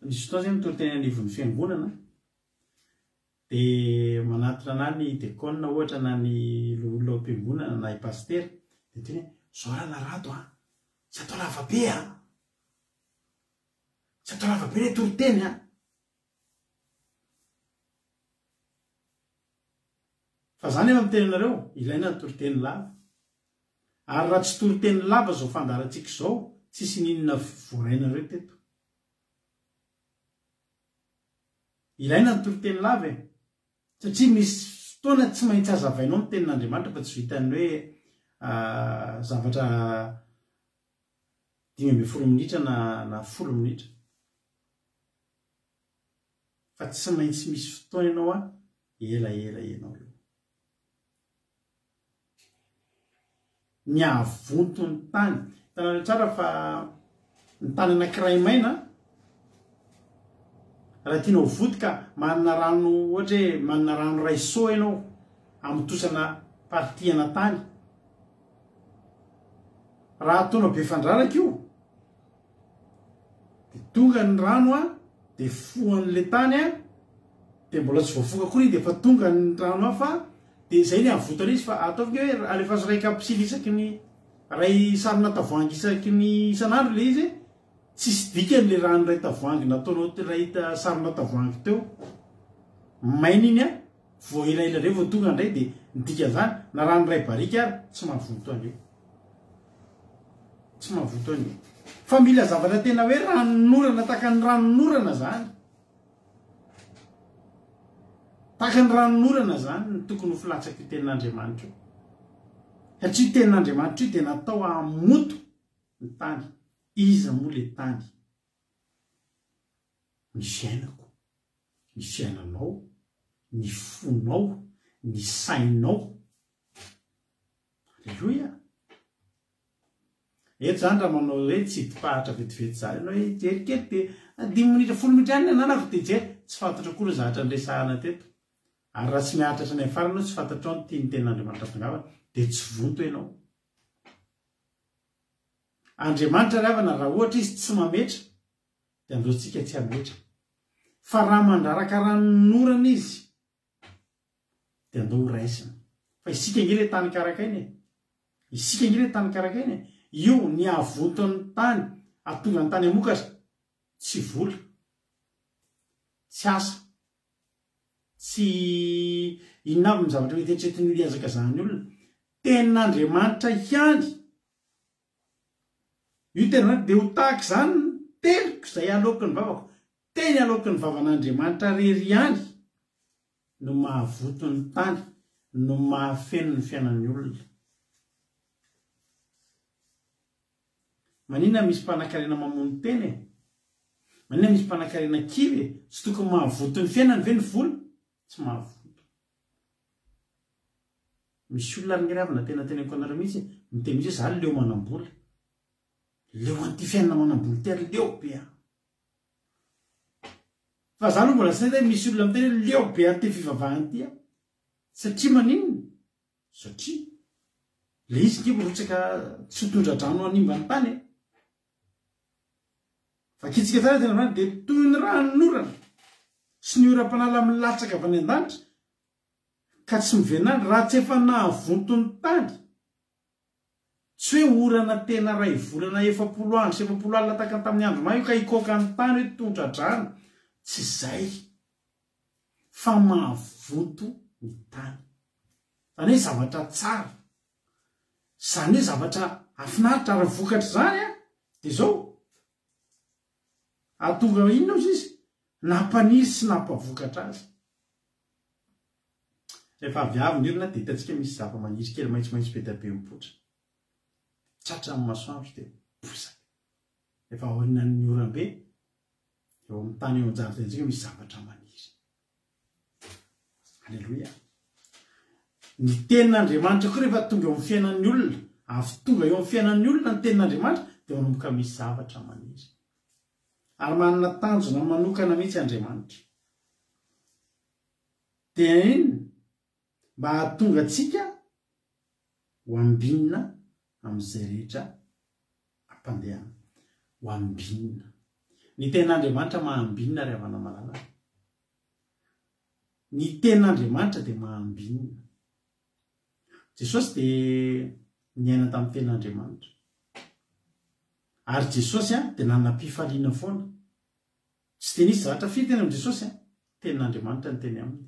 misy fotoana zay mitory teny anivon'ny fiangonana de manatona na ny dekona ohatra na ny olona am-piangonana na ipastera de teny zao raha narato tsy atao lavabe tsy atao lavabe le toriteny fa zany efa mitenenareo ilaina ny toriteny lava ary raha tsy toriteny lava zao fandarantsika zao tsisy ninona voarainareo teto ilaina ny toriteny lava satria misy fotoana tsy maintsy azavainao ny tenin'Andriamanitra fa tsy vitany hoe zavatra 10 minitra na 10 minitra fa tsy maintsy misy fotoana ianao a elaela ianao io ny avonto ny tany tanany tsara fa ny tany anankiray maina raha tianao votika manana rano ohatra hoe manana rano raiso ianao amitosana partiana tany raha ataonao be fandraraka io de tonga ny rano a de foan'le tany a de mbola tsy voafoka koa de fa tonga ny rano a fa de zay ny avotana izy fa ataovika hoe alefa ray kapsily isaky ny ray sarina tavoangy isaky ny isan'andro le izy tsisy dikan'le rano ray tavoangy nataonao ray sarina tavoangy teo maina iny a vo elaela reo vo tonga ndray de nidikan'izany na rano ray barika ary tsy mahavoto an'io tsy mahavoto an'io fa mila zavatra tena hoe ranonorana tahaka ny ranonorana zany tahaka ny ranonorana zany ny tokony ho filatsaka io tenin'Andriamanitra io satria tenin'Andriamanitra io dia natao amoto ny tany iza moa le tany ny fiainako ny fiainanao ny fonao ny sainao alleloia eto zany raha manao hoe tsy hidipahatra vetivety zany ianao hoe jerikely de 10 minitra 10 minitra any nanako de jery tsy fantatra koa ro zahatra andresahana teto ary raha tsy miaritra ny farany tsy fantatra ao ny tiany tenin'Andriamanitra tongavana de tsy vonto ianao Andriamanitra ravana raha ohatra izy tsy mametra de androantsika tsy hametra fa raha mandraraka ranonorana izy de andao ho raisina fa isika nge le tany karakainy isika nge le tany karakainy io ny avonton'ny tany atonga ny tany amokatra tsy vola tsy asa tsy inavy ny zavatra mitetretiny liazaka zany olona tenin'Andriamanitra ihany io tena de ho tahaka zany teliko zay aloky ny vavako teny aloky ny vavan'Andriamanitra rery ihany no mahavoto ny tany no mahafeno ny fiainan'ny olona manina misy mpanan-karena mamono teny manina misy mpanan-karena kivy tsy tokony mahavoto ny fiainany ve ny vola tsy mahavoto misy olona ringiravina tena teneko anareo mihitsy miteny mihitsy zany leo manam-bola leo an'ity fiainana manam-bola ty ary leo be fa zany ho mbola tsy nahita misy olona miteny leo be an'ity fivavahany ty satria maninona satria le izy nge rotsaka tsy hotondra drano animbany tany fa kitsika tsara tena vany de toy ny ranonorana sy ny oram-panala milatsaka avy any an-danitra ka tsy mivenandry raha tsy efa nahavonto ny tany tsy hoe orana tena ray volana 70 andro 70 alina tahaka tamin'ny andro maio ka ikoka ny tany hoe tondra drano tsy zay fa mahavonto ny tany zany hoe zavatra tsara zany hoe zavatra afinaritra ary vokatra zany de zao atonga inona izy nampaniry sy nampavokatra azy rehefa avy avy ny olona de hitantsika misy zava-maniry kely maitsomaitso be da be mipotra tratra amin'ny masoandro de posaka rehefa aorina ny oram-be eo amin'ny tany eo an-jaridaintsika misy zavatra maniry alleloia ny tenin'Andriamanitra koa rehefa tonga eo amin'ny fiainan'ny olona avy tonga eo amin'ny fiainan'ny olona ny tenin'Andriamanitra de manomboka misy zavatra maniry ary manana tanjona manokana mihitsy Andriamanitra de iny mba hahatonga atsika ho ambinina amin'izay rehetra ampandehana ho ambinina ny tenin'Andriamanitra mahambinina ry havana malalaka ny tenin'Andriamanitra de mahambinina Jesosy de niaina tamin'ny tenin'Andriamanitra ary Jesosy de nanam-pifaliana foana tsy de nisy zavatra firy tena amin'ny Jesosy tenin'Andriamanitra ny teny aminy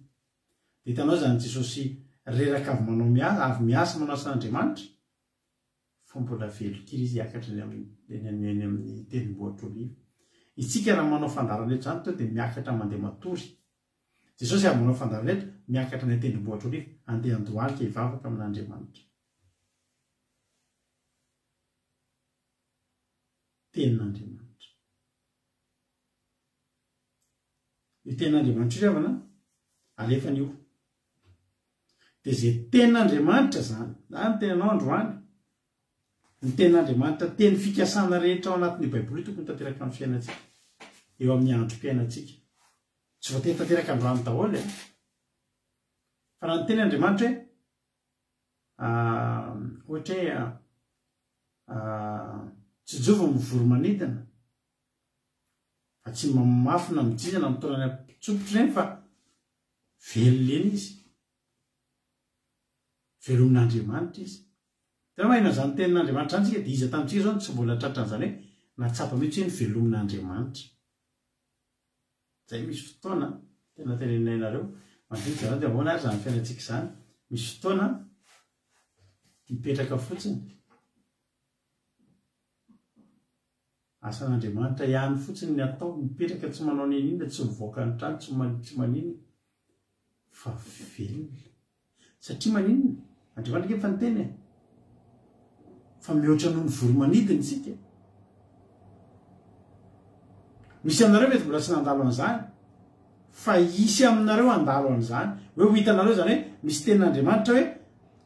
de hitanao zany Jesosy reraka avy manao avy miasa manao asan'Andriamanitra fa mbola velo kely izy hiakatra eny amin'ny tendrombohitra oliva itsika raha manao fandaran'eto zany to de miakatra mandeha matory Jesosy avy manao fandaran'eto miakatra ny tendrombohitra oliva andeha andohalika hivavaka amin'Andriamanitra tenin'Andriamanitra io ten'andriamanitra iravana alefan'io dia zay ten'andriamanitra zany na ny tenanao androany ny ten'andriamanitra teny fikasana rehetra ao anatin'y baiboly tokony tanteraka amin'ny fiainantsika eo amin'ny androm-piainantsika tsy voatery tanteraka androany daholo fa raha ny ten'andriamanitra ohatra hoe tsy jova mivoromanidina fa tsy mamafina mijizana mitolany ampitsopotry ireny fa velolena izy velomin'andriamanitra izy tena mahina zany tenin'andriamanitra zany tsika dia iza tamintsika zao tsy mbola tratran'izany hoe natsapa mihitsy hoe ny velomin'andriamanitra zay misy fotoana tena tenenainareo mandinika zany dia ahoana ary zany fiainantsika zany misy fotoana mipetraka fotsiny asan'andriamanitra ihany fotsiny ny atao mipetraka tsy manao ninina tsy mivoaka ny trano tsy manina fa velona satria maninona andriamanitra kefa ny teny fa mihoatra noho ny voromanidiny tsika misy aminareo mety mbola tsy nandalo an'izany fa isy aminareo andalo an'izany hoe ho hitanareo zany hoe misy tenin'andriamanitra hoe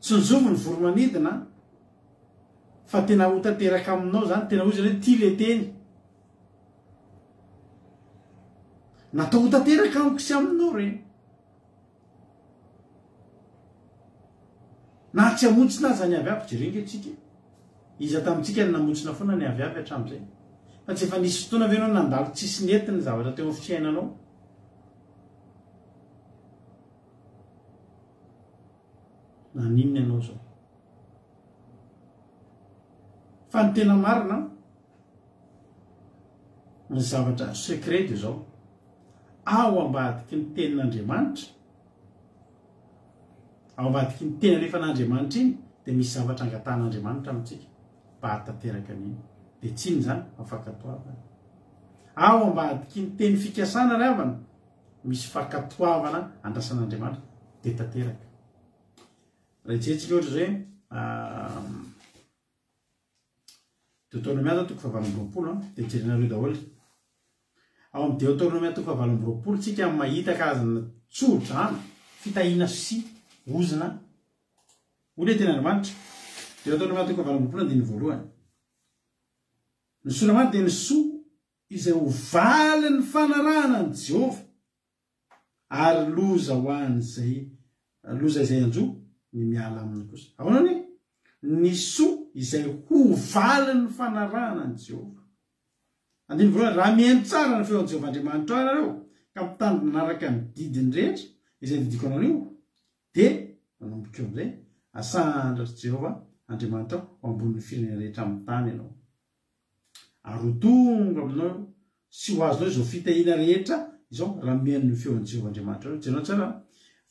tsy njovo ny voromanidina fa tena ho tanteraka aminao zany tena ho zany hoe ty le teny natao ho tanteraka amiko sy aminao reny na tsy hamontsina aza ny avy avy jerenge tsika iza tamintsika ny namontsina foana ny avy avy hatramin'izay fa tsy efa nisy fotoana ve anao nandalo tsisy nety ny zavatra teo amin'ny fiainanao na ninona ianao zao fa ny tena marina ny zavatra secret dia zao ao ambadiky ny tenin'andriamanitra ao ambadiky ny tena rehefa n'andriamanitra iny dia misy zavatra angatan'andriamanitra amintsika mba hatanteraka an'iny dia tsiny zany afakatoavana ao ambadiky ny teny fikasana ry havana misy fakatoavana andrasan'andriamanitra dia tanteraka raha itsetsika ohatra zao hoe Deutéronomia zao toko 7:20 dia jerinareo daholo ao amin'ny Deutéronomia toko 7:20 tsika mahita karazana tsodrano fitahina sy ozina ole ten'andriamanitra Deutéronomia toko 7:20 dia ny voalohany ny solamany dia ny soa izay ho valy ny fanarahana ny Jehova ary loza ho an'izay loza izay anjo ny miala aminy kosa ahoana ny soa izay ho valy ny fanarahana ny Jehova andiny voalohany raha mihaino tsara ny feon'i Jehova Andriamanitra ianareo ka mitandrina manaraka ny didiny rehetra izay didiko anao io dia manomboka eo amin'izay asandratra Jehova Andriamanitra ao ambonin'ny firenena rehetra amin'ny tany ianao ary ho tonga aminao sy ho azonao izao fitahina rehetra izao raha mihaino ny feon'i Jehova Andriamanitra io jenao tsara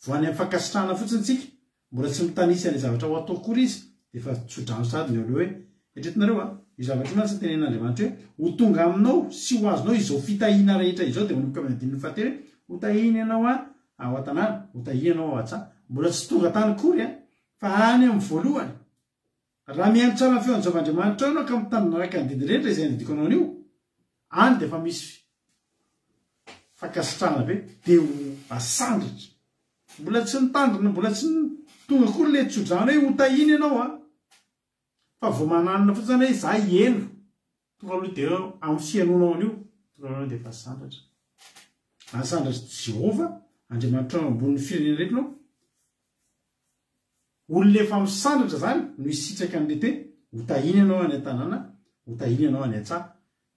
voany amin'ny fankasitrahana fotsiny tsika mbola tsy mitanisa ny zavatra ho atao kory izy dia efa tsodrano sady ny olo hoe etretinareo io zavatra io mantsy tenen'andriamanitra hoe ho tonga aminao sy ho azonao izao fitahina rehetra izao dia manomboka amin'ny andininy fahatelo ho tahina ianao ao an-tanàna ho tahina ianao ao an-tsaha mbola tsy tonga tany kory fa any amin'ny voalohany raha mihaino tsara ny feon'i Jehova Andriamanitra ianao ka mitandrina araka ny didiny rehetra izay nidiko anao an'io any dia efa misy fankasitrahana be dia ho asandratra mbola tsy nitandrina mbola tsy tonga kory le tsodrano hoe ho tahina ianao fa vao mananina fotsiny zany hoe za hieno tonga aloha dia amin'ny fianonao an'io tonga aloha dia efa asandratra asandratra Jehova Andriamanitra ambon'ny firenena rehetra nao olona efa misandratra zany no isitraka n'lety hoe ho tahina ianao any an-tanàna ho tahina ianao any an-tsaha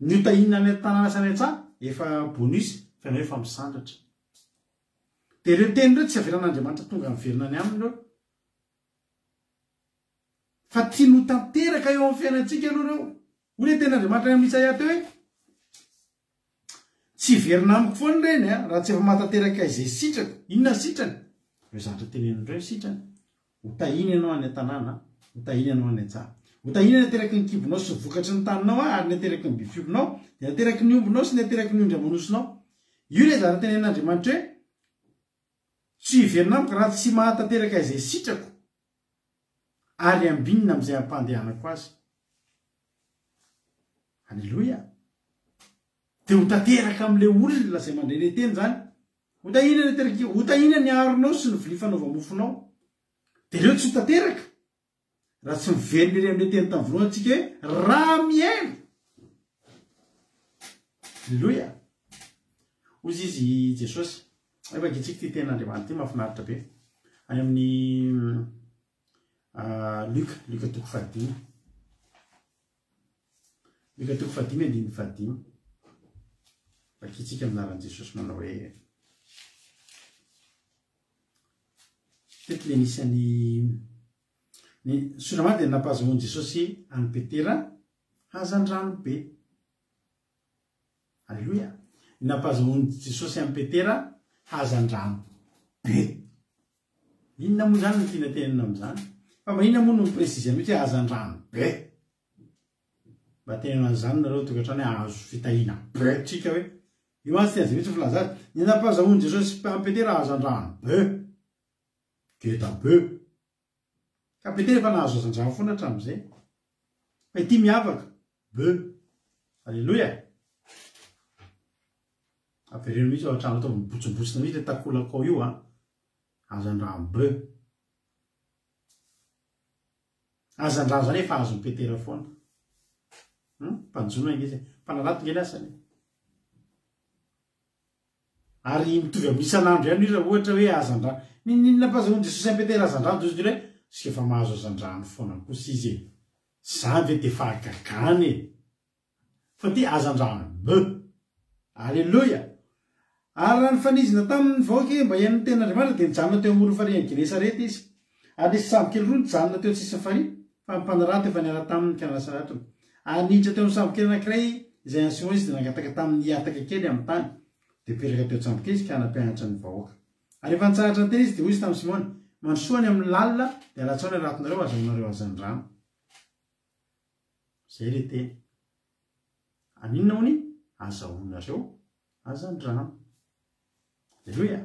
ny ho tahina any an-tanàna sy any an-tsaha efa bonisy fa ianao efa misandratra dia ireo teny ireo tsy averan'Andriamanitra tonga miverina any aminy ireo fa tia no tanteraka eo amin'ny fiainantsika aloha ireo ole ten'Andriamanitra amin'ny Isaia teo hoe tsy verina amiko foana reny raha tsy efa mahatanteraka izay sitrako inona sitrany eo zavatra tenenindreo sitrany ho tahina ianao any an-tanàna ho tahina ianao any an-tsaha ho tahina ny ateraky ny kibonao sy vokatry ny taninao ary ny ateraky ny bifiobinao dia nateraky ny ombinao sy ny ateraky ny ondry amanosinao io le zavatra tenen'Andriamanitra hoe tsy hiverina amiko raha tsy mahatanteraka izay sitrako ary ambinina amin'izay ampandehanako azy alleloia dia ho tanteraka amin'ilay olona izay mandray le teny zany hotahina ny aronao sy ny vili fanaova-mofonao de reo tsy ho tanteraka raha tsy miverina ire am'le teny tamin'ny voalohany antsika hoe raha miaina alleloia ozy izy jesosy efakitsika ty ten'andriamanitra ty mahafinaritra be any amin'ny luka toko fahadimy luka toko fahadimy andiny fahadimy vakitsika aminaran'i jesosy manao hoe tety le nisany ny soramany de nampahazahoany jesosy any petera hazandrano be alleloia nampahazahoany jesosy any petera hazandrano be inona moa zany ny tiana tenana am'izany fa maninona moa no mipresizany mihitsy hoe hazandrano be mba tenana an'izany nareo tokantrany hoe azo fitahina be tsika hoe io azy tian'izay mihitsy filaza ny nampahazahoany jesosy any petera hazandrano be geta be ka petera efa nahazo hazandrano foana hatramin'izay fa ity miavaka be alleloia avereno mihitsy ao an-trano atao mibotsimbotsina mihitsy le takolakao io hazandrano be hazandrano zany efa azony petera foana mpanjona izy mpanalato ngely asany ary mitovy amisan'andro ihany io raha ohatra hoe hazandrano ninona mpahazahoany jesosy any petera hazandrano de izy hoe sika efa mahazo hazandrano foana kosa izy zany ve de fahagagany fa ty hazandrano be alleloia ary raha ny fanizina tamin'ny vahoaky mba hiain'ny ten'andriamanitra de nijanona teo amolo fariany genesareta izy ary nisy sambo-kely roa nijanona teo tsisy fari fa mpanarato efa niara tamin'ny kanasaratra ary niditra teo amin'ny sambo-kely anankiray izay ansion izy de nangataka tamin'ny ataka kely amin'ny tany de peraka teo sambo-kely izy ka hanampianatra ny vahoaka ary efa nitsahatra teny izy de hoy izy tamin'ny simona mansoany amin'ny lalina de alatsaony aratonareo azaonareo hazandrano zay le teny aninona hony azaonareo hazandrano alleloia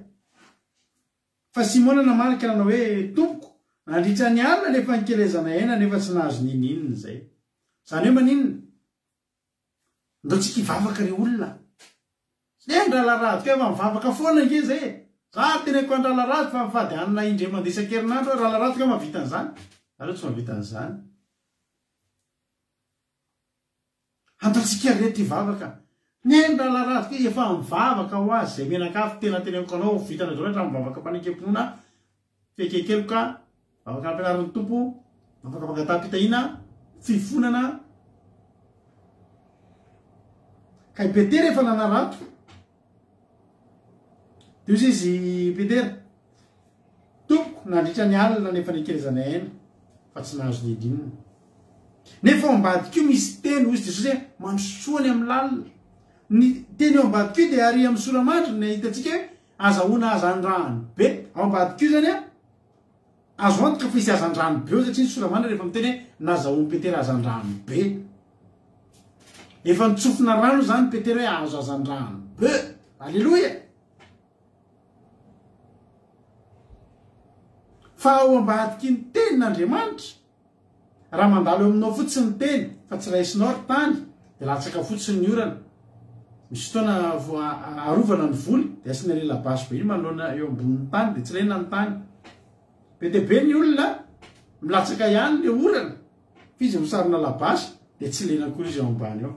fa simona namarika nanao hoe tompoko nandritra ny alina nefa nikelezana aina nefa tsy nahazo nininina zay zany hoe maninona ndao tsika hivavaka re olona ndralarado ka efa mivavaka foana nge zay za teneko andralarado fa mifady anina indre mandesa-kerinandro rahalarado ka mahavita an'izany areo tsy mahavita an'izany andatsika rety hivavaka nendralarado ke efa mivavaka ho azy zay menakafo tena teneko anao vitana zao rehetra mivavaka mpanekempona fekekeloka vavaka nampianarin'ny tompo vavaka mangatapitahina fifonana ka i petera efa nanarato de ozy izy petera tompoko nandritra ny alina nefa nikelezana aina fa tsy nahazo nidinina nefa ambadikio misy teny ozy jesosy hoe mandrosoany amin'ny lalina ny teny eo ambadikio de ary amin'ny soramandry ny hitatsika hoe azahoana hazandrano be ao ambadikio zany azo antoka fa isy hazandrano be eo satria ny soramandry rehefa miteny hoe nazahoany petera hazandrano be efa nitsofina rano zany petera hoe azo hazandrano be alleloia fa ao ambadiky ny tenin'andriamanitra raha mandalo eo aminao fotsiny ny teny fa tsy raisinao ry tany de latsaka fotsiny ny orana misy fotoana arovana ny voly de asina le labasy be iny manoloana eo ambonin'ny tany de tsy lena ny tany be de be ny olona milatsaka ihany le orana fizy misarona labasy de tsy lena koa izy eo ambany ao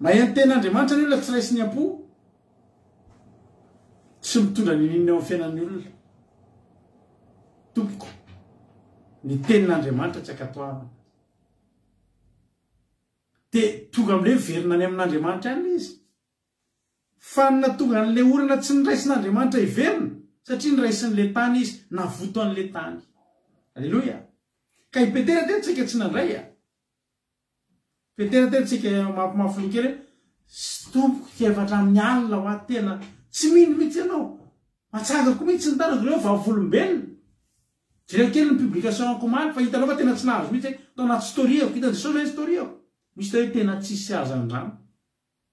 maheno ten'andriamanitra ny olona tsy raisiny ampo tsy mitondra nininina eo amin'ny fiainan'ny olona tompoko ny tenin'andriamanitra tsy akatoavana de tonga am'le verina any amin'andriamanitra any izy fa natonga an'le orana tsy niraisin'andriamanitra hiverina satria niraisin'le tany izy navoto an'le tany alleloia ka i petera teny tsika tsy nandray petera teny tsika mampimafolo-kely tompoko tiavatra amin'ny alina ho aty tena tsy mino mihitsy ianao matsagako mihitsy ny tanako reo vavolombelona jereo kely ny publication ankomaly fa hitanao fa tena tsy nahazo mihitsy tao anaty storiako hitan jesosy hoe storiako misy tao hoe tena tsisy hazandrano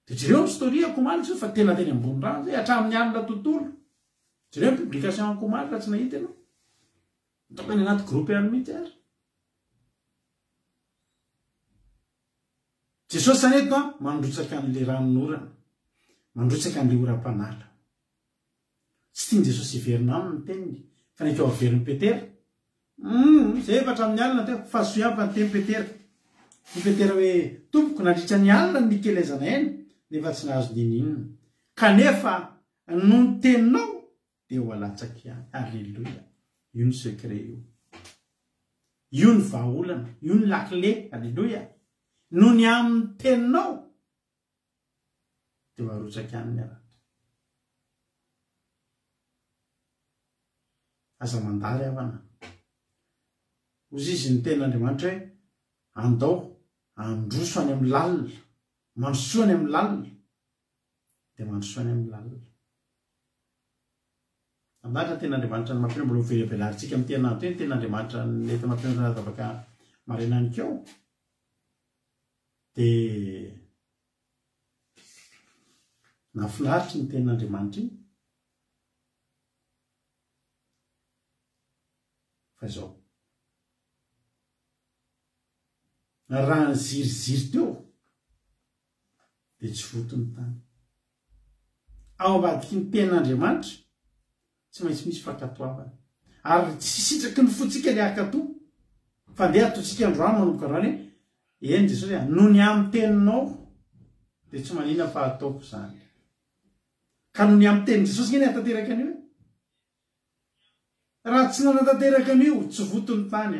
de jereo ny storia ankomaly fa tena teny ambony rano zay hatramin'ny alina tontolo jereo ny publication ankomaly raha tsy nahita ianao ataoko any anaty groupe ihany mihitsy ary jesosy zany eto mandrotsaka an'le ranon'orana mandrotsaka an'le oram-panala tsy tiany Jesosy iverina aminy teniny fa nykeo averin'ny Petera zay efatra amin'ny alina teo fa soiampa ny teny Petera ny Petera hoe tompoko nandritra ny alina ny nikelezana eny nefa tsy nahazo dininina kanefa no ny teninao dia ho alatsaky ihany. Alleluia. Io ny secret io ny vahaolana io ny lakile. Alleluia. No ny amin'ny teninao dia ho arotsaka ihany ny aratra. Aza mandary avana ozy izy ny tenin'Andriamanitra hoe andao androso any amin'ny lalina mandrosoa any amin'ny lalina dia mandrosoa any amin'ny lalina. Andatra tenin'Andriamanitra ny mampirina mbola velabelarintsika amin'ny tenandro eny tenin'Andriamanitra nety mampirina zavaka marenany keo dia nafinaritry ny tenin'Andriamanitra iny fa zao raha ny ziriziry teo dia tsy votony tany ao ambadiky ny tenin'Andriamanitra tsy maintsy misy fankatoavana ary tsy sitraky ny fotsika le akato fa ndeha atotsika androany manomboka androany eny Jesosy no ny amin'ny teninao dia tsy manina fa ataoko zany ka no ny amin'ny tenin Jesosy ny hatateraka an'io raha tsy nanatanteraka an'io tsy votony tany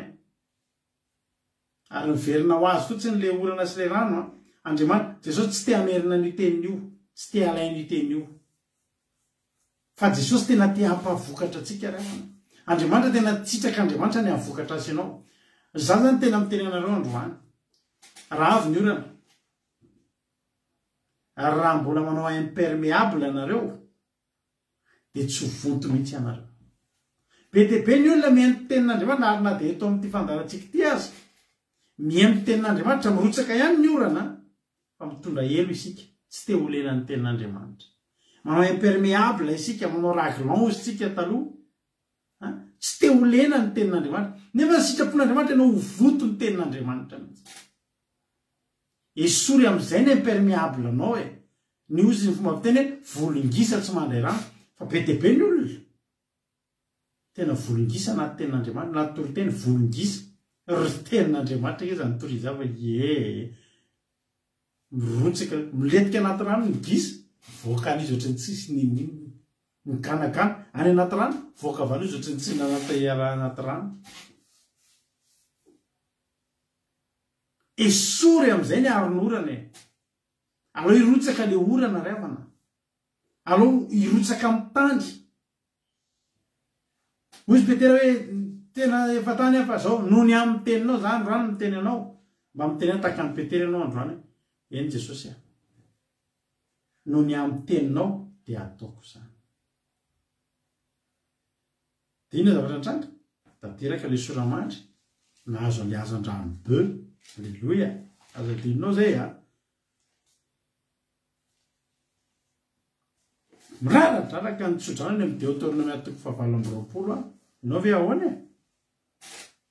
ary miverina ho azy fotsiny le orana sy le rano Andriamanitra Jesosy tsy te hamerina ny tenin'io tsy te halainy tenin'io fa Jesosy tena te hampavokatra atsika rehana. Andriamanitra tena tsitraka Andriamanitra ny havokatra azy ianao. Za zany tena miteny anareo androany raha avy ny orana ary raha mbola manao imperméable anareo dia tsy vonto mihitsy anareo. Be dia be ny olona mihaino tenin'Andriamanitra ary na dia eto amin'ity fandarantsika ity azy mihaino tenin'Andriamanitra mirotsaka ihany ny orana fa mitondra elo isika tsy te ho lena ny tenin'Andriamanitra. Manao imperméable isika manao raglan isika taloha tsy te ho lena ny tenin'Andriamanitra nefa ny sitrapon'Andriamanitra ianao ho voto ny tenin'Andriamanitra mihitsy. Esory amin'izay ny imperméable anao ny ozy ny fomba fiteny volongisa tsy mandray rano fa be dia be ny olona tena volongisa anaty tenin'Andriamanitra anaty toriteny volongisa ry tenin'Andriamanitra izy ny torizava mirotsaka miletika anaty rano ny gisa voaka an'izy ohatrany tsisy ny ganagana any anaty rano voaka avy an'izy ohatrany tsy anaty rano. Esory amin'izay ny aron'orana aleo irotsaka le orana revana aleo irotsaka amin'ny tany. Ozy Petera hoe tena efa tany fa zao no ny amin'ny teninao zany rano miteny anao mba miteny taka amin'ny Petera ianao androany eny Jesosy no ny amin'ny teninao dia ataoko zany. Dia ina zavatra antranga tanteraka le soramandry nahazo le azan-drano be. Alleluia. Azo adinonao zay miraradraraka ny tsodrano amin'ny Deutéronome 7:20 ianao ve ahoana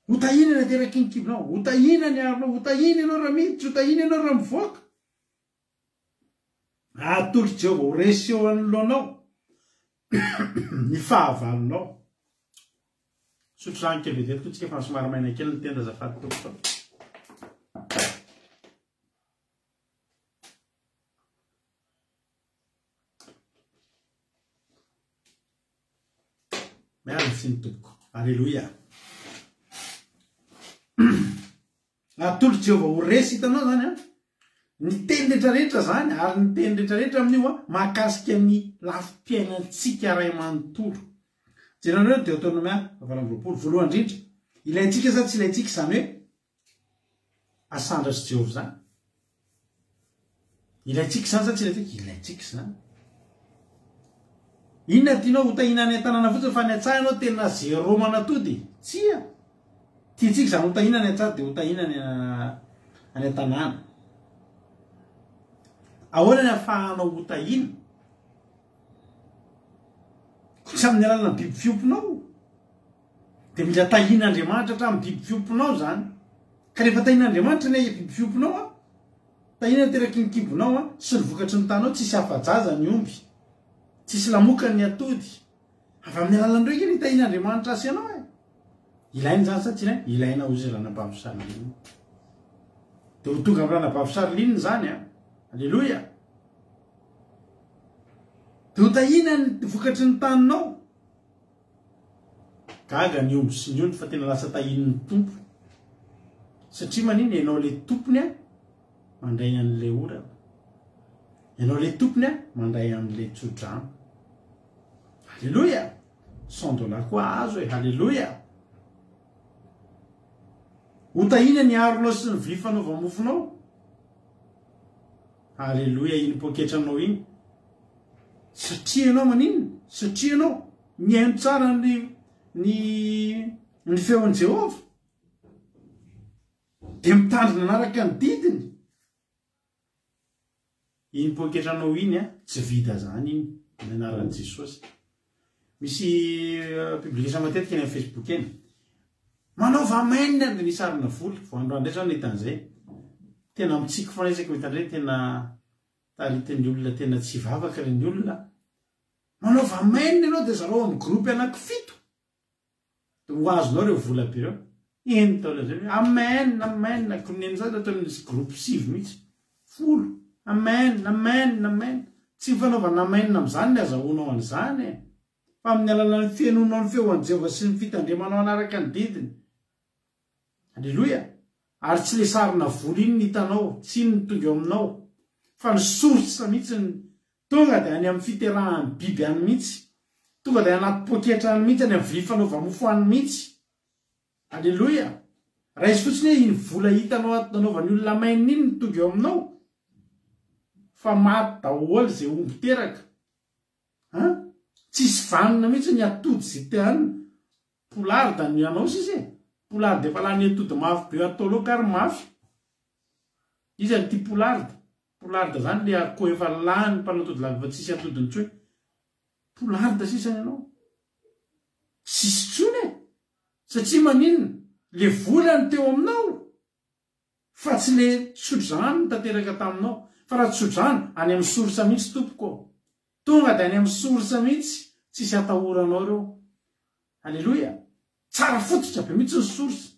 hotahinana teraky ny kibonao hotahina ny aronao hotahina ianao raha miditra hotahina ianao raha mivoaka atolotra Jehovah ho resy eo anoloanao ny fahavalonao. Sotro rano kely vetetiko tsika fa somary maina kely ny tenda azafady tokotra. Miala sy ny tompoko. Alleluia. Atolotra Jehovah ho resy hitanao zany ny teny rehetrarehetra zany ary ny teny rehetrarehetra amin'io mahakasika ny lafim-piainantsika ray manontolo. Jerenareo Deutéronome 7:20 voalohany indrindra ilayntsika sa tsy ilayntsika zany hoe asandrasy Jehovah zany. Ilayntsika zany sa tsy ilayntsika? Ilayntsika zany. Inona tianao hotahina any an-tanàna fotsiny fa ny an-tsaha ianao tena zéro manatody? Tsia. Tiantsika zany hotahina any an-tsaha dia hotahina any an-tanàna. Ahoana ny ahafahanao hotahina? Tsy amin'ny alalana biby fiomponao dia mila tahin'Andriamanitra hatramin'ny biby fiomponao zany. Ka rehefa tahin'Andriamanitra ny biby fiomponao tahina teraky ny kibonao sy ny vokatry ny tanao tsisy afa-jaza ny omby tsisy lamokany ny atody avy amin'ny alalandreo iny itahin'andriamanitra asy ianao e ilainy zany satria ilaina ozy ranabavosaryliny de ho tonga amin'ny ranabavosaryliny zany a alleloia de ho tahina ny vokatry ny taninao gaga ny omby sy ny ondry fa tena lasa tahin'ny tompo satria maniny ianao le tompony a mandray an'le orana ianao le tompony a mandray amin'le tsodrano alleloia $100 koa azo e alleloia ho tahina ny aronao sy ny vy fanaova-mofonao alleloia iny poketranao iny satria ianao maninona satria ianao mihaino tsara ny feon'i Jehova de mitandrina anaraka ny didiny iny poketranao iny a tsy vita zany iny ny anaran'i Jesosy misy publication matetika eny amin'ny Facebook eny manao vamainina de nisarina voly voandroandray zany hitan'izay tena mitsiko foana isaky hitandray tena taritin'ny olona tena tsy vavaka reny olona manao vamainina ianao de zareo amin'ny groupe anankifito de ho azonao reo vola be reo eny taona zay amen amen koneny zany atao amin'isy groupe 6 mihitsy folo amen amen amen tsy fanaovana amen am'izany ny azahoanao an'izany e fa amin'ny alalan'ny fiainonao ny feoan'i Jehova sy ny fitandremanao anaraka ny didiny alleloia ary tsy le sarina voly iny nitanao tsy iny tonga eo aminao fa ny sorsa mihitsy ny tonga de any amin'ny fiterahan'ny biby any mihitsy tonga de anaty poketra any mihitsy any amin'ny vy fanaova-mofo any mihitsy alleloia raha izy fotsiny hoe iny vola hitanao atanaovan'ny olona mainina iny ny tonga eo aminao fa maty daholo zay omby teraka tsisy vanina mihitsy ny atody zay teany polarda ny anao sisy e polarda efa lany atody mafy be atao loka ary mafy izy any ty polarda zany le akoho efa lany mpanatody lavy fa tsisy atodiny tsoe polarda sisany ianao tsisy tsony e satria maninona le volany teo aminao fa tsy le tsodrano tanteraka taminao fa raha tsodrano any amin'ny sorsa mihitsy tompoko tonga de any amin'ny sorsa mihitsy tsisy atahoranao reo alleloia tsara fototra be mihitsy ny sorsa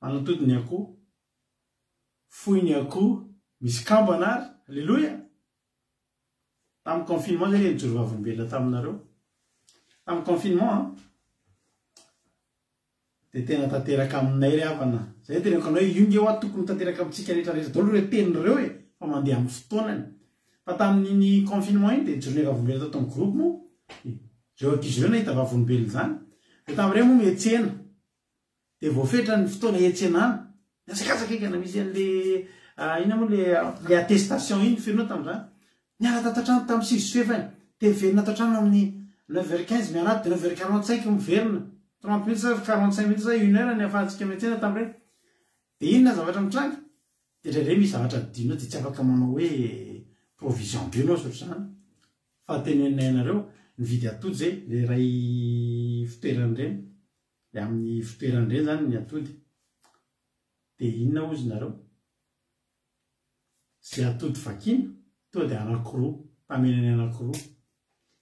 manatody ny akoho fohy ny akoho misy kambana ary alleloia tamin'ny confinement zay le nijorovavimbelona taminareo tamin'ny confinement de tena tanteraka aminay ry havana zay tena kanao hoe ionge ho a tokony tanteraka amintsika rehetrarehetra daholo re tenireo e fa mandeha amin'ny fotoanany fa tamin'iny confinement iny de journée vavolombelona tao tamin'ny groupe mo reo ankizy reo nahita vavolombelona zany de tamin'ireo moa mietsena de voafetra ny fotoana ietsenana miazakazaka ekana misy an'le ina moa le attestation iny fenao tamin'izany niala tatatrano tamin'ny 6 fefany de verina tatrano amin'ny 9h15 mianaty de 9h45 miverina 30 minutes 45 minutes 1 heure ny afahantsika mietsena tamin'ireny de inona zavatra mitranga de drare misy zavatra didinao de tsy afaka manao hoe provision be anao sotr'izany fa tenenainareo nividy atody zay le ray fitoeran'ireny le amin'ny fitoeran'ireny zany ny atody de inona ozy nareo zay atody vakina to de anakiroa tamenany anakiroa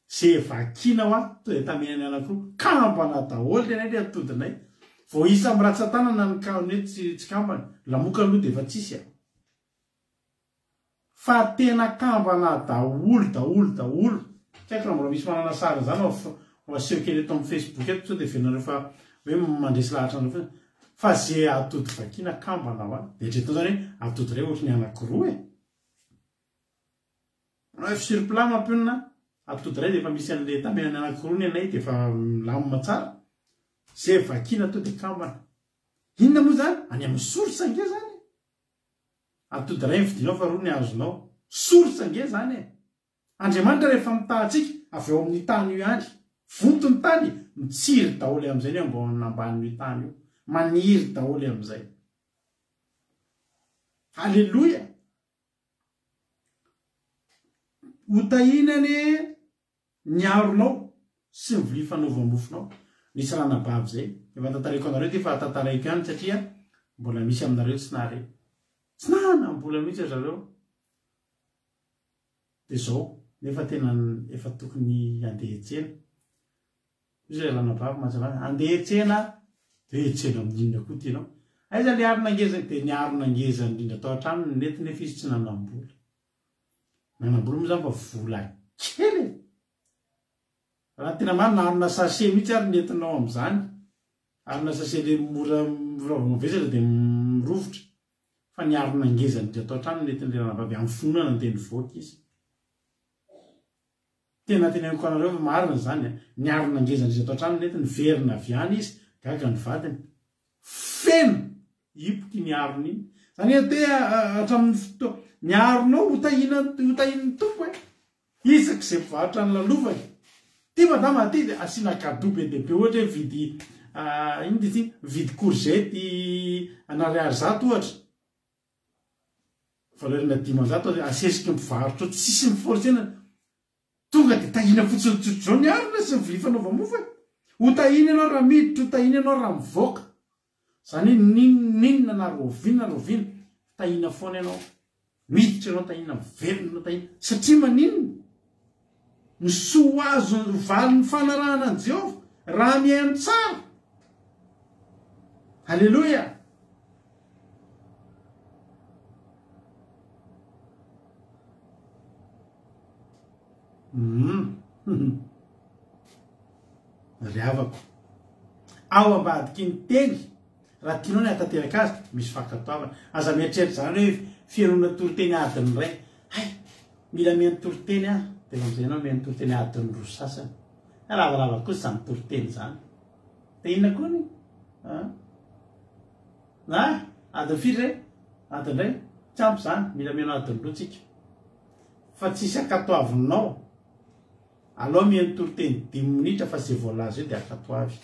se vakina ho a to de tamenany anakiroa kambana daholo tenay le atodinay vo isa amy ratsatanana ny kaone tsy kambana lamoka aloha de efa tsisy a fa tena kambana daholo tsy haiko raha mbola misy manana sary zany aseho kely eto amin'ny Facebook eto so de venareo fa hoe mandresy lahatra anao fa zay atody vakina kambana ho a de tretao zany hoe atody ray ohatrany anakiroa e manao efa sur plat mampionina atody ray de efa misy an'le tamenany anakiroa ny anay de efa milamina tsara zay vakina to de kambana inona moa zany any amin'ny sorsa nge zany atody ray mividinao fa roa ny azonao sorsa nge zany e Andriamanitra rehefa mitahatsika avy eo amin'ny tany io any vonto ny tany mitsiry daholo amin'izay ny ambao namban'io tany io maniry daholo amin'izay halleloia hotahinany ny aronao sy ny vili fanaova-mofonao nisy ranabavy zay efa tantareko anareo ty fa tantaraiky ihany satria mbola misy aminareo tsy nahare tsy nana mbola mihitsy zareo de zao nefa tena efa tokony andeha tsena zay lanabavy mazava andeha tsena de tsena amin'inona koa tyanao aiza le arina ngeza de ny arina ngeza indrindra tao an-trano nety nefa izy tsy nanambola nanambola moa zany fa vola kely raha tena marina arina sase mihitsy ary nentinao am'izany arina sase le mora vesatra de mirovotra fa ny arina ngeza indrindra tao an-trano netin'le lanabavy amin'ny fonona ny teny voaka izy tena teneniko anareo fa marina zany ny arina ngeza indrindra tao an-trano nety ny verina avy any izy gaga ny vadiny feno ipoky ny arony iny zany hoe te hatramin'ny fotoa ny aronao hotahin'ny tompo isak'izay mpivarotra ny lalovany ty madama ty de asiana cadeau be deaibe ohatra hoe vidy ino ty vidy courgette anariary zato ohatra valerina 500 asesiky mpivarotra tsy sisy mifortsena tonga de tahina fotsiny tsotro ny arina sy ny fanaova-mofo hotahiny ianao raha miditra hotahiny ianao raha mivoaka zany hoe ninona na roviana tahina foana ianao miditra ianao tahina mivelona tahina satria maninona ny soa azo valiny fanarahana an Jehova raha mihaino tsara halleloia riavako ao ambadiky ny teny raha tianao ny atateraka azy misy fakatoavana aza mieritreritra zany hoe fianona toroteny adiny ray hay mila mihaino toroteny a de am'izay ianao mihaino toroteny adiny roa sasany lavalavaka koa zany toroteny zany de inona koa ny na adiny firy ray adiny ray tsy ampy zany mila mihaino adiny roa tsika fa tsisy akatoavinao aloha mihaino toroteny 10 minitra fa zay voalaza io de akatoavy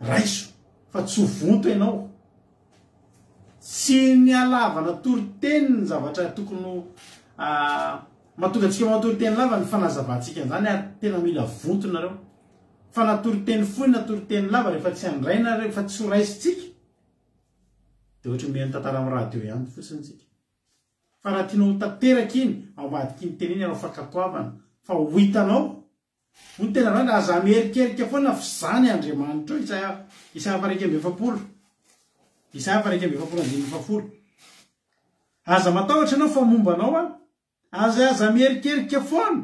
raiso fa tsy hovonto ianao tsy ny alavana toroteny ny zavatra tokony mahatonga antsika matoroteny lava ny fanazavantsika zany tena mila vonto nareo fa natoroteny fohy natoroteny lava rehefa tsy andraina rehefa tsy horaisitsika de ohatra mihaino tantara amin'ny radio ihany fotsiny tsika fa raha tianao tanteraka iny ao ambadiky ny teny iny ianao fakatoavana fa ho hitanao ny tena rany aza miherikerika foana fizany Andriamanitra Isaia 47 Isaia 47 aza matahotra ianao fa mombanao aza miherikerika foana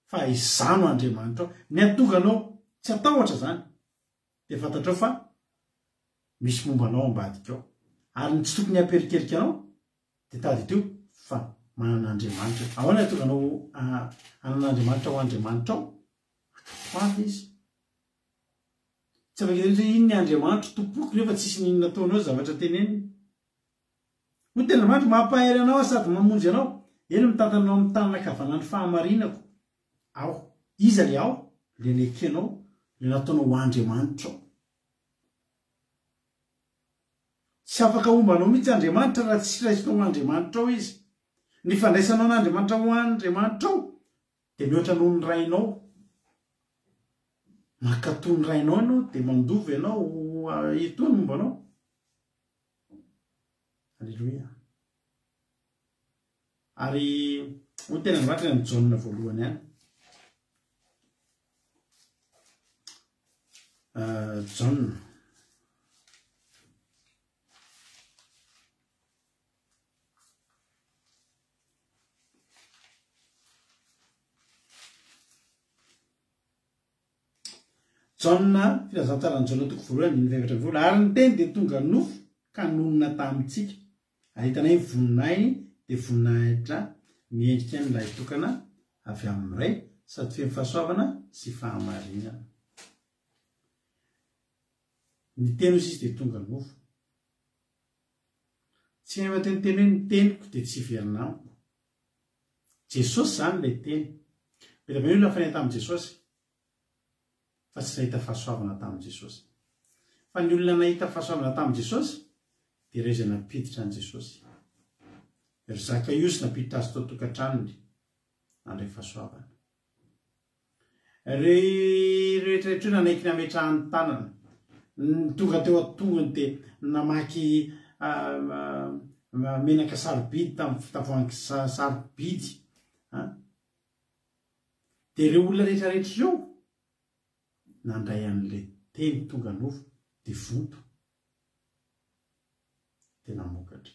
fa izano Andriamanitra ny atonganao tsy atahotra zany de fantatrao fa misy mombanao ambadika ao ary tsy tokony hamperikerika anao de tady teo fa manan'Andriamanitra ahoana atonganao anan'Andriamanitra ho Andriamanitra ao akatoavy izy tsy afaka hoe iny ny Andriamanitra tompoky rehefa tsisy ninona ataonao zavatra teneniny ho tena Andriamanitra mampahery anao sady mamonjy anao eny mitantanao amin'ny tanana kavanany fahamarinako ao iza le ao le lekenao le nataonao Andriamanitra ao tsy afaka ombanao mihitsy Andriamanitra raha tsy raisinao Andriamanitra ao izy ny fandraisanao n'Andriamanitra ho Andriamanitra ao de mihoatra noho ny rainao makatony rainao ianao de mandovy ianao itony mombanao halleloia ary ho tena Andriamanitra ny Jaona voalohany any Jaona Jaona filazantsara ny Jaona toko voalohany ny fevatra vola ary ny teny de tonga nofo ka nonona tamitsika ahitanay voninahiny de voninahitra miendrika n'ilay tokana avy amin'ny ray sady feno fahasoavana sy fahamarinana ny teny izy de tonga nofo tsy nefa teniteny hoe ny teniko de tsy verinamiko Jesosy zany lay teny beta be olona fanay tamin'i Jesosy fa tsy nahita fahasoavana tamin'i Jesosy fa ny olona nahita fahasoavana tamin'i Jesosy de reo zay napiditra an Jesosy ry Zakaiosy napiditra azy tao tokantranony andray fahasoavana rehetrarehetra nanaiky nametrahany tanana tonga teo atongany de namaky menaka sarobidy tamin'ny fitavoangy sarobidy dia ireo olona rehetrarehetra ireo nandray an'ilay teny tonga nofo dia vonto dia namokatra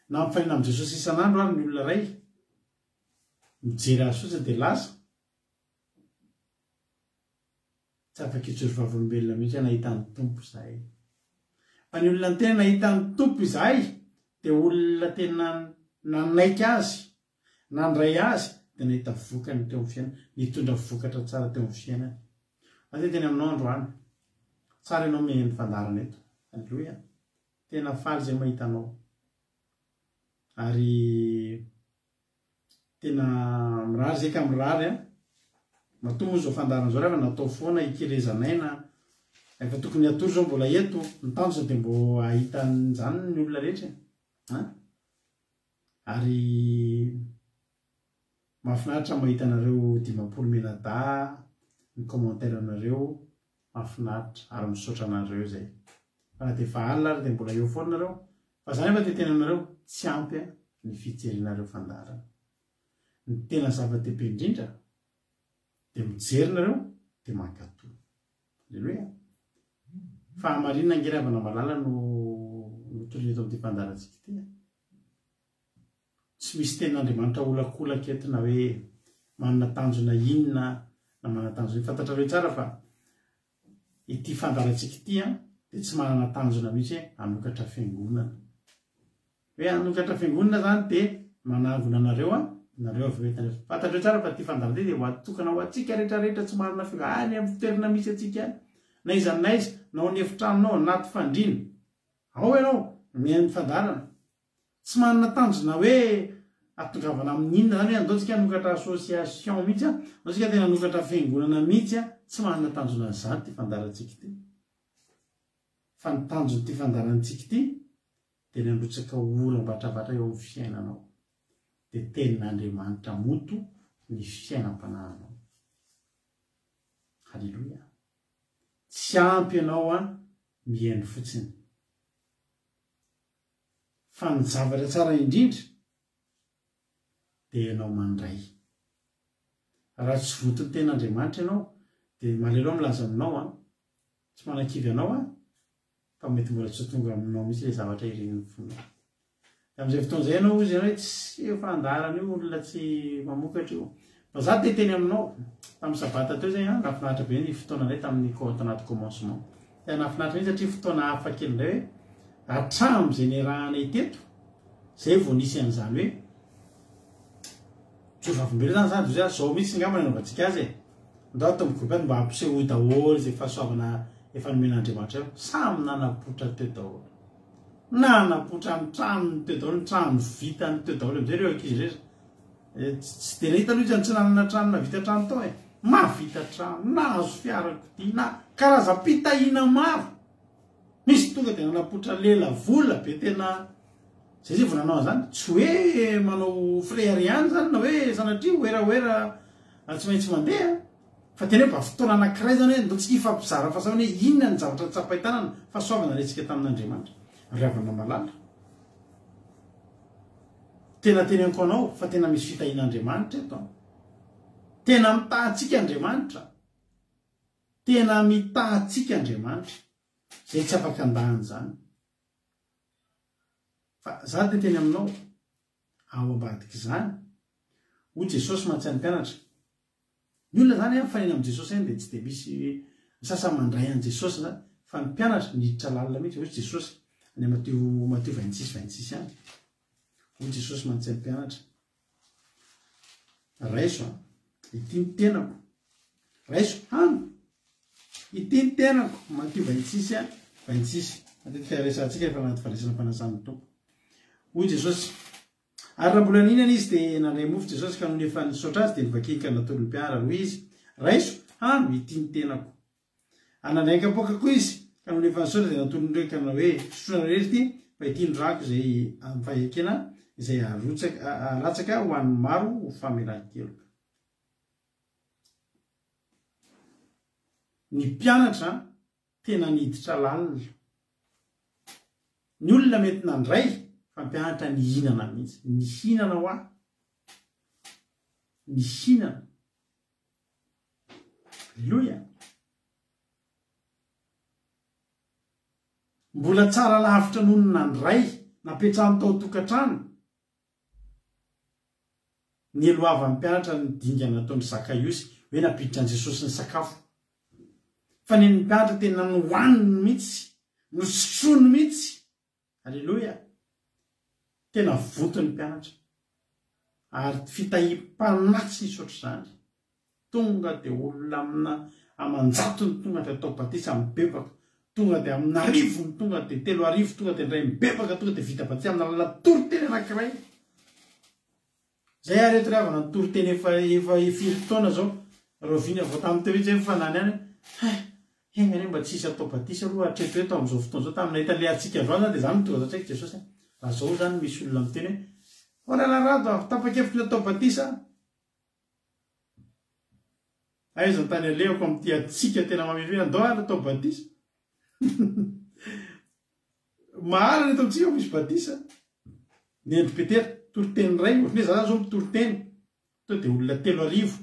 na mifanina amin'i Jesosy isan'andro ary ny olona ray mijery azy fotsiny dia lasa tsy afaka hitsory vavolombelona mihitsy nahita ny tompo izahay fa ny olona ny tena nahita ny tompo izahay dia olona tena nanaiky azy nandray azy dia nahita vokany teo amin'ny fiainana nitondra vokatra tsara teo amin'ny fiainana aza teny aminao androany tsara ianao miheny fandarana eto alleloia tena faly izay mahita anao ary tena mirary zay ka mirary matoa zao fandarana zao rehefa natao foana ikirezanaina efa tokony atory zao mbola eto ny tanjona dia mbo ahitan'izany ny olona rehetra ary mahafinaritra mahita anareo 5 menada ny commentaire anareo mahafinaritra ary misaotra anareo zay raha dia fahalina ary dia mbola eo foana nareo fa zany efa dia tena anareo tsy ampy ny fijerinareo fandarana ny tena zava-dehibe indrindra dia mijerinareo dia mankatò alleloia fa amarinina angeravana malala no tolonyeto amin'ity fandarantsika ity tsy misy ten'Andriamanitra olakolaka eto na hoe manana tanjona inona na manana tanjona fantatrareo tsara fa ity fandarantsika ity dia tsy manana tanjona mihitsy hanokatra fiangonana hoe hanokatra fiangonana zany dia manangona anareo nareo avy oetana fantatreo tsara fa ity fandarana ity dia hoatokana ho atsika rehetrarehetra tsy manana fiangonana any amin'ny fitoerana misy atsika na iza naiza na ao anefitranonao anaty fandrina ao ianao mihaino fandarana tsy manana tanjona hoe atongavana amin'ny inona zany hoe andaotsika hanokatra association mihitsy andaotsika tena hanokatra fiangonana mihitsy tsy manana tanjona an'izany ty fandarantsika ity fa ny tanjona ty fandarantsika ity dia ny androtsaka oram-batravatra eo amin'ny fiainanao dia tenin'Andriamanitra moto ny fiainam-panahinao halleloia tsy ampy ianao mihaino fotsiny fa ny zavatra tsara indrindra dia ianao mandray raha tsy votony ten'Andriamanitra ianao dia malelo milaza aminao tsy manakivy anao fa mety mbola tsy tonga aminao mihitsy ilay zavatra iren'ny fonao amin'izay fotoana izay ianao izy hoe tsy fandarana io olona tsy mamokatra io fa za dia teny aminao tamin'ny sabata teo zay nafinaritra be ny fotoana indray tamin'ny tanaty commencement dia nafinaritra ny satria fotoana hafa kely indray hoe hatramo izay niarahanay teto zay vao nisy an'izany hoe tsy vavolombelona zany zany zao mihitsy ngamba nanaovantsika azy ndao atao migropy mba hampisehoy daholo izay fahasoavana efa nomen'Andriamanitra eo samy nanapotra teo daholo nanapotra ny tranony teo daholo ny trano vitany teo daholo amizay reo ankizy rehetra tsy dia nahita aloha izany tsy nanana tranona vita trano tao mavita trano nahazo fiarakodia na karazam-pitahiana maro misy tonga dia nanapotra lela vola be tena zay zay vao nanao an'izany tsy hoe manao frère ihany zany na hoe sanatria oeraoera tsy maintsy mandeha fa tena hoe mba fotoana anankiray zany hoe ndotsika ifampizara fa zany hoe inona ny zavatra tsapahitanana fa soavana rentsika tamin'Andriamanitra riavana malala tena teneniko anao fa tena misy fitahian'Andriamanitra eto tena mitahantsika Andriamanitra tena mitahantsika Andriamanitra zay tsy afaka andahany zany fa za dia teny aminao ao ambadika izany hoy Jesosy mahatsiany mpianatra ny olona zany mifanena amin'i Jesosy any dia tsy dia misy sasany mandray an'i Jesosy zany fa ny mpianatra niditra lalina mihitsy hoy Jesosy any Matteo 26 any hoy Jesosy mahatsiany mpianatra raiso ity ny tenako raiso hano ity ny tenako Matteo 26 matetika resantsika rehefa anaty faharesana fanasany tompo hoy Jesosy ary raha mbola ninana izy dia nandray mofo Jesosy ka noho efa nisaotra azy dia nivakinika natolo ny mpiara hoy izy raiso hano ity ny tenako anandray kapoaka koa izy ka noho efa nisaotra dia natolo ny reka hoe sotrona rehetra ity fa ity ny rako izay amin'ny fahekena izay alatsaka ho an'ny maro ho famelan-keloka ny mpianatra tena niditra lalina ny olona mety nandray fampianatra ny hinana mihitsy ny hinana ho a ny hinana alleloia mbola tsara lavitra nonona ndray napetrahany tao tokantrano ny eloava ny mpianatra ny dingana nataony Zakaiosy hoe napiditra an Jesosy ny sakafo fa ny mpianatra tena nohaniny mihitsy nosotrony mihitsy alleloia tena votony mpianatra ary fitahim-panatsy nisotro zany tonga de olona amina amanjato ny tonga de atao batisa mibebaka tonga de amina arivo ny tonga de 3 arivo tonga de ndray mibebaka tonga de vita batisa amina lala toroteny anankiray zay arehetra avana ny toroteny efa 4 taona zao rovina vao tamin'ny teo zay mifanany any henga any mba tsisy atao batisa aloha atreto eto am'izao fotoana zao tamina hita le atsika avana de zany tonga zatraika Jesosy raha zao zany misy olona miteny hoe oranarado tapakevitra ny atao batisa aiza tany aleoko am'ty atsika tena mamely hoe andao ary atao batisa mahala ny eto amitsika misy batisa ny Andry Petera toroteny ray ohatran'e za zao mitoroteny to de olona 3 arivo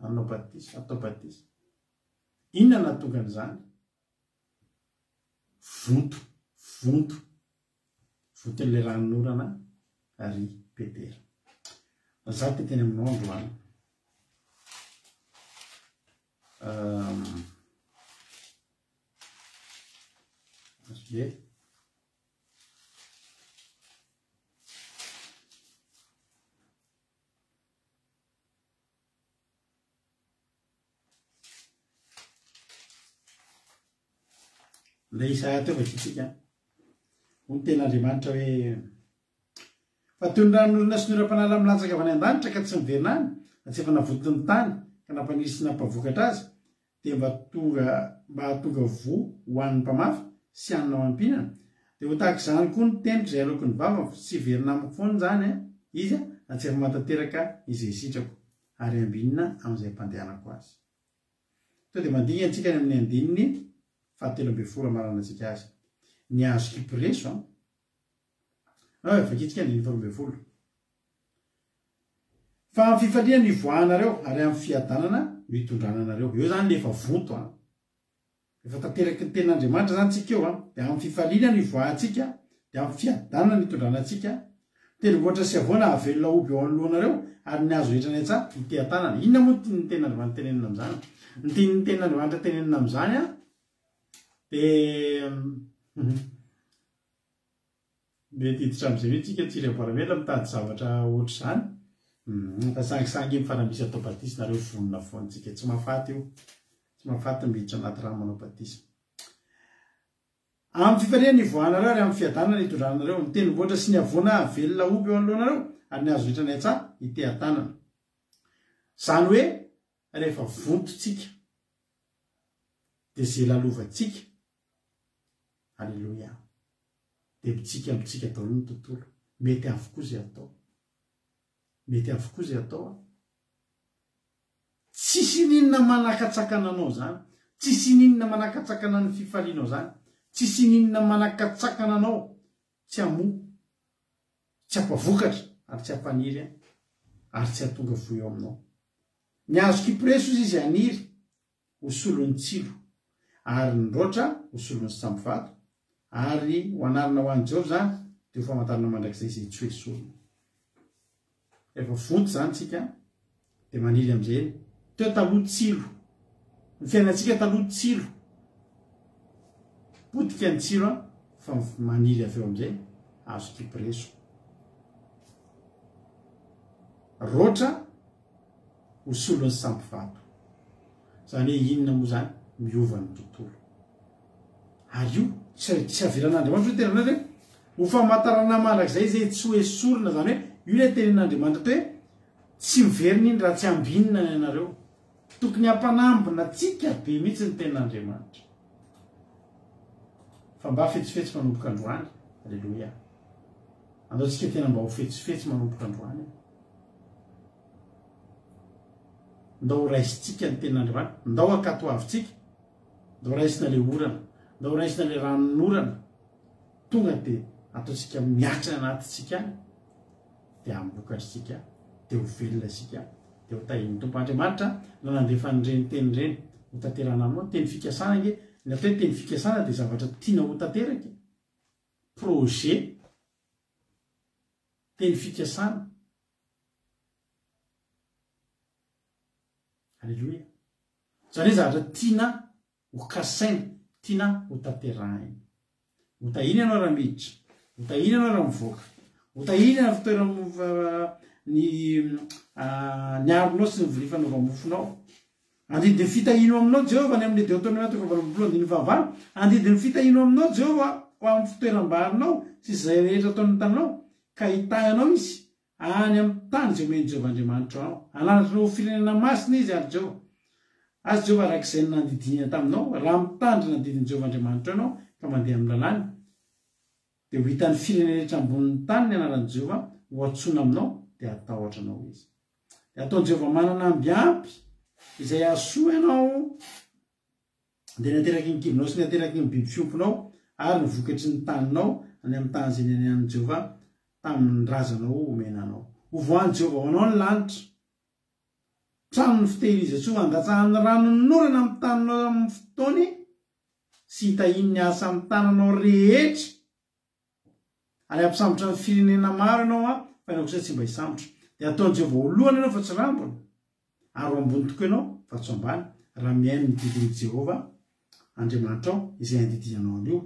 anao batisa atao batisa inona nahatonga an'izany vonto voton'le ranonorana ary Petera za te teny aminao androany le Isaia teo vakitsika ny ten'Andriamanitra hoe fa toy ny ranon'olona sy ny ora-panala milatsaka avy any an-danitra ka tsy miverinany na tsy efa navotony tany ka nampanisy sy nampavokatra azy de mba hatonga vo ho an'ny mpamafy sy anao ampinana de ho tahaka izany koa ny tenitra zay alokon'ny vava sy verina amiko foana zany izy na tsy efa matateraka izay sitrako ary ambinina amin'izay mpandehanako azy to de mandinga antsika ny amin'ny andininy 7 marana antsika azy ny azo kipreso vakitsika ny 7 fa amin'ny fifaliana ny voanareo ary amin'ny fiadanana no hitondrananareo eo zany le efa vonto efa tanteraky ny ten'Andriamanitra zany tsika eo de amin'ny fifaliana ny voantsika de amin'ny fiadanana ny hitondranantsika telo-boatra sy avoana avelona oby eo anoloanareo ary ny azo rehetra ny atsa iteatanana inona moa ny ten'Andriamanitra tenenina am'zany ny ten'Andriamanitra tenenina am'zany de mety hiditra am'izay hoe tsika tsiry aboaramela mitady zavatra ohatr' zany fa sangisangy mifanamisy atao batisa nareo vonona foantsika tsy mahafaty io tsy mahafaty miditra anaty rano manao batisa amin'ny fifaliana ny voanareo ary amin'ny fiadanana ny hitondranareo ny tenivoatra sy ny avoana velona oby eo anoloanareo ary ny azo rehetra ny atsa iteatanana zany hoe rehefa vontotsika de zay lalovantsika alleloia de mitsika amitsika atao ny tontolo mety avokoa zay atao mety avokoa zay atao tsisy ninona manakatsakana anao zany tsisy ninona manakatsakana ny fifalianao zany tsisy ninona manakatsakana anao tsy amo tsy ampavokatra ary tsy ampaniry ary tsy atonga vo eo aminao ny azo kipreso izy aniry hosolon'ny tsilo ary nyroatra hosolon'ny sambovato ary ho anarina ho an'i Jehovah zany de ho famantarana mandrakizay izay tsy hoe solona efa vonto zany tsika de maniry am'izay teo taloha tsilo ny fiainantsika taloha tsilo potika ny tsilo fa maniry avy eo am'izay azo kipreso roatra hosolon'ny sambovato zany hoe inona moa zany miovany tontolo ary io tsy aviran'Andriamanitra hoe tenanao hoe ho famantarana mandrakizay zay tsy hoe sorona zany hoe io le tenen'Andriamanitra to hoe tsy miverina iny raha tsy ambinina ny anareo tokony hampanambina tsika be mihitsy ny tenen'Andriamanitra fa mba fetsifetsy manomboka androany alleloia andao tsika tena mba ho fetsifetsy manomboka androany ndao raisitsika ny tenen'Andriamanitra ndao akato avitsika ndao raisina le orana ndao raisina le ranonorana tonga de ataontsika miatra anatytsika dia ambokatritsika dia ho velona isika dia ho tahiny tompo Andriamanitra na nandefa nireny teny reny ho tanterana aminao teny fikasana nge ny atao hoe teny fikasana dia zavatra tiana ho tanteraka projet teny fikasana alleloia zany zavatra tiana ho kasaina tiana ho tanterahina ho tahiny ianao raha miditra ho tahiny ianao raha mivoaka ho tahiny ianao fitoerana ny aronao sy ny vilia fanaova-mofonao andidiny fitahino aminao Jehova ny amin'ny Deutéronomie 4:25 andidiny fitahino aminao Jehova ho amin'ny fitoeram-barinao sy izay rehetra ataon'ny tananao ka hitahinao izy any amin'ny tany izay omeny Jehova Andriamanitra anao analatranao firenena masina izy ary Jehova azy Jehova arak'izay nandidina taminao raha mitandry nandidiny Jehova Andriamanitra anao ka mandeha amin'ny lalàny dia ho hitan'ny firenena rehetra ambonin'ny tany ny anaran'i Jehova ho atsoina aminao dia atahotra anao izy dia ataon'i Jehova manana ambiampy izay asoa ianao dia nateraky ny kibinao sy nateraky ny biby fiomponao ary ny vokatry ny taninao any amin'ny tany izay nianian'i Jehova tamin'ny razanao omenanao ho voan'i Jehova ho anao ny lanitra trano ny fitehiriza-tsoa andatsahan'ny rano ny norana amin'ny taninao amin'ny fotoany sy hitahiny ny asa amin'ny tananao rehetra ary ampisambotra ny firenena maro ianao fa ianao kosa tsy mba hisambotra dia ataon'i Jehova ho lohana ianao fa tsy rambona ary ho ambony tokoa ianao fa tsy ambany raha miaino ny didin'i Jehova Andriamanitra ao izay andidinanao an'io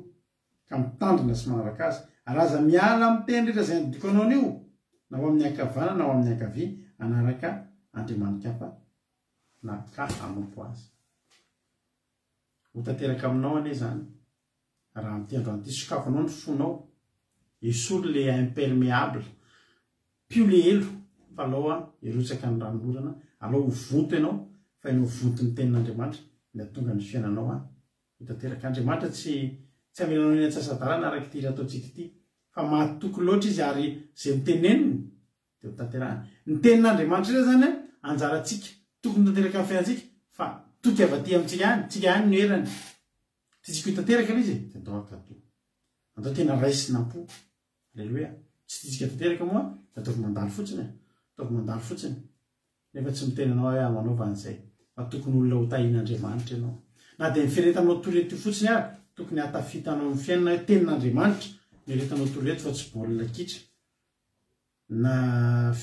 ka mitandrina sy manaraka azy ary aza miala amin'ny teny rehetra izay andidiko anao an'io na ho amin'ny ankavana na ho amin'ny ankavia anaraka Andriamanitra hafa na ka anompo azy ho tanteraka aminao anie zany raha amin'ity androany ity sokafanao ny fonao esolo le imperméable pio le elo fa aloha hirotsaka ny ranorana aloha ho vonto ianao fa ianao vonto ny tenin'Andriamanitra ny tonga ny fiainanao ho tanteraka Andriamanitra tsy amelanao eny antsasadalana araka ity ataontsika ity fa mahatoky loatra izy ary zay miteneniny dia ho tanterahany ny tenin'Andriamanitra ira zany anjarantsika tokony tanteraka amin'ny fiainantsika fa toky avy aty amintsika any tsika any ny herany tsy tsika ho tanteraka ilay izy dia atao akato atao tena raisinam-po alleloia tsy tsika tanteraka moa da ataovy mandalo fotsiny nefa tsy mitenanao hoe manaova an'izay fa tokony olona ho tahin'Andriamanitra ianao na dia niferetanao toreto fotsiny ary tokony hatafitanao amin'ny fiainana hoe tenin'Andriamanitra nieretanao toreto fa tsy baolina kitra na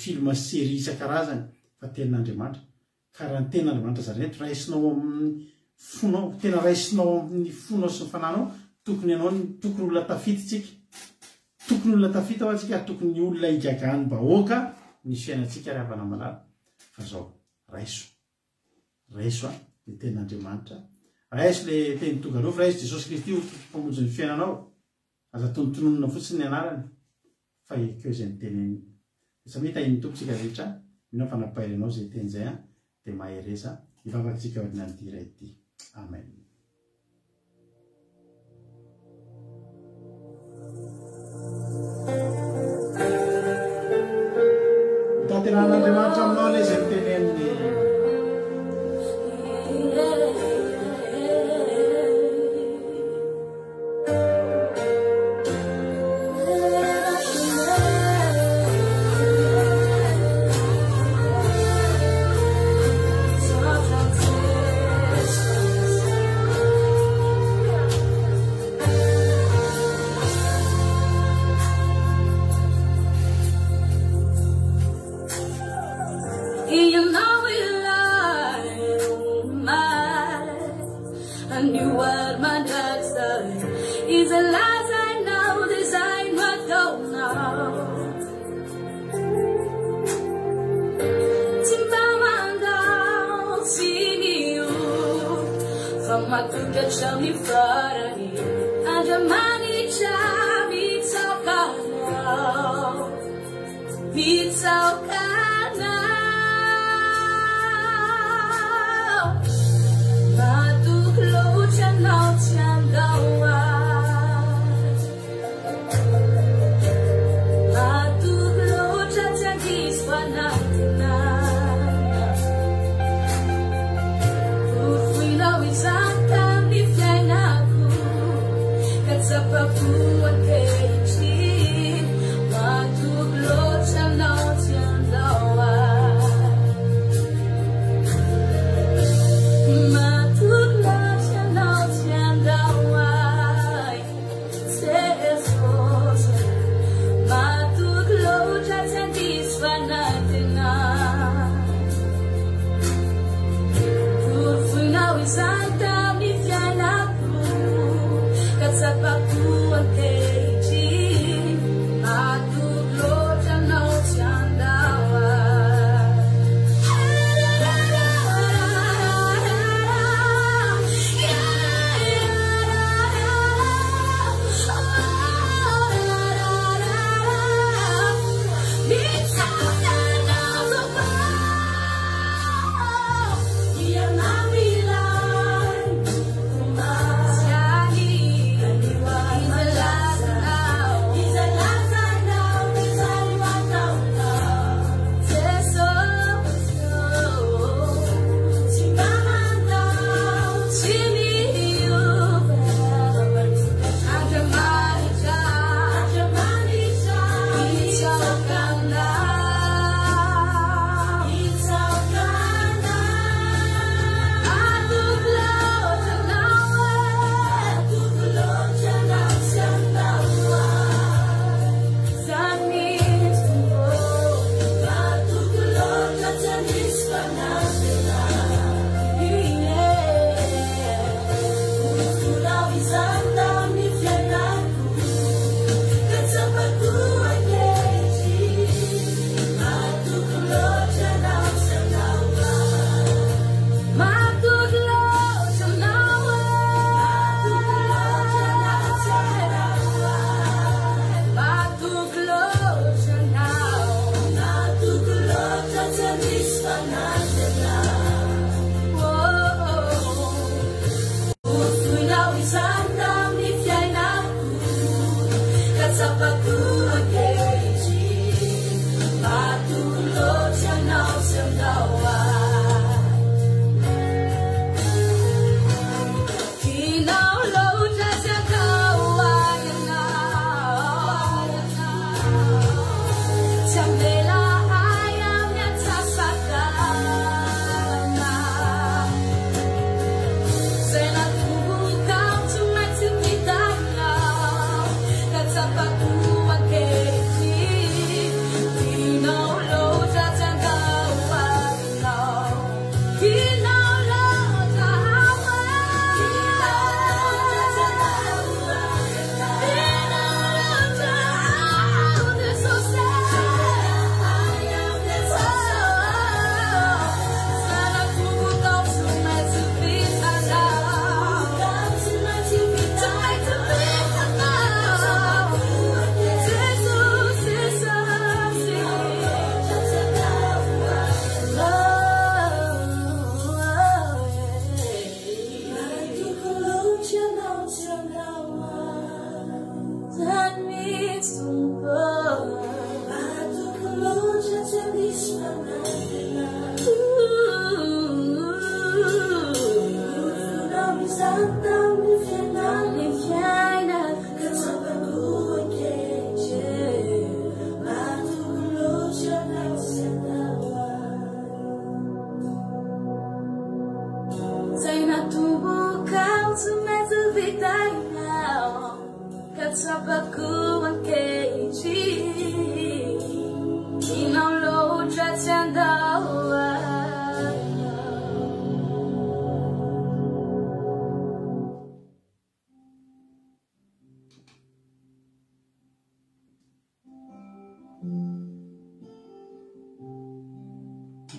filma série isan-karazany fa tenin'Andriamanitra ka raha ny tenin'Andriamanitra zareto raisinao amin'ny fonao tena raisinao amin'ny fonao sy ny fananao tokony olona tafititsika tokony olona tafita ho atsika tokony olona igagany bahoaka ny fiainantsika ary havana malala fa zao raiso ny tenin'Andriamanitra raiso le teny tongalofo raiso Jesosy Kristy ho mpamonjy ny fiainanao aza tonontononona fotsiny ny anarany fa ekeo zay ny teneny samia tahiny tompotsika rehetra inao fanapairanao zay teny zay dia mahereza hivavatsika ordinatira ity amen tanteran'Andriamanitra aminao le zay miteneniny Sapapuan kecil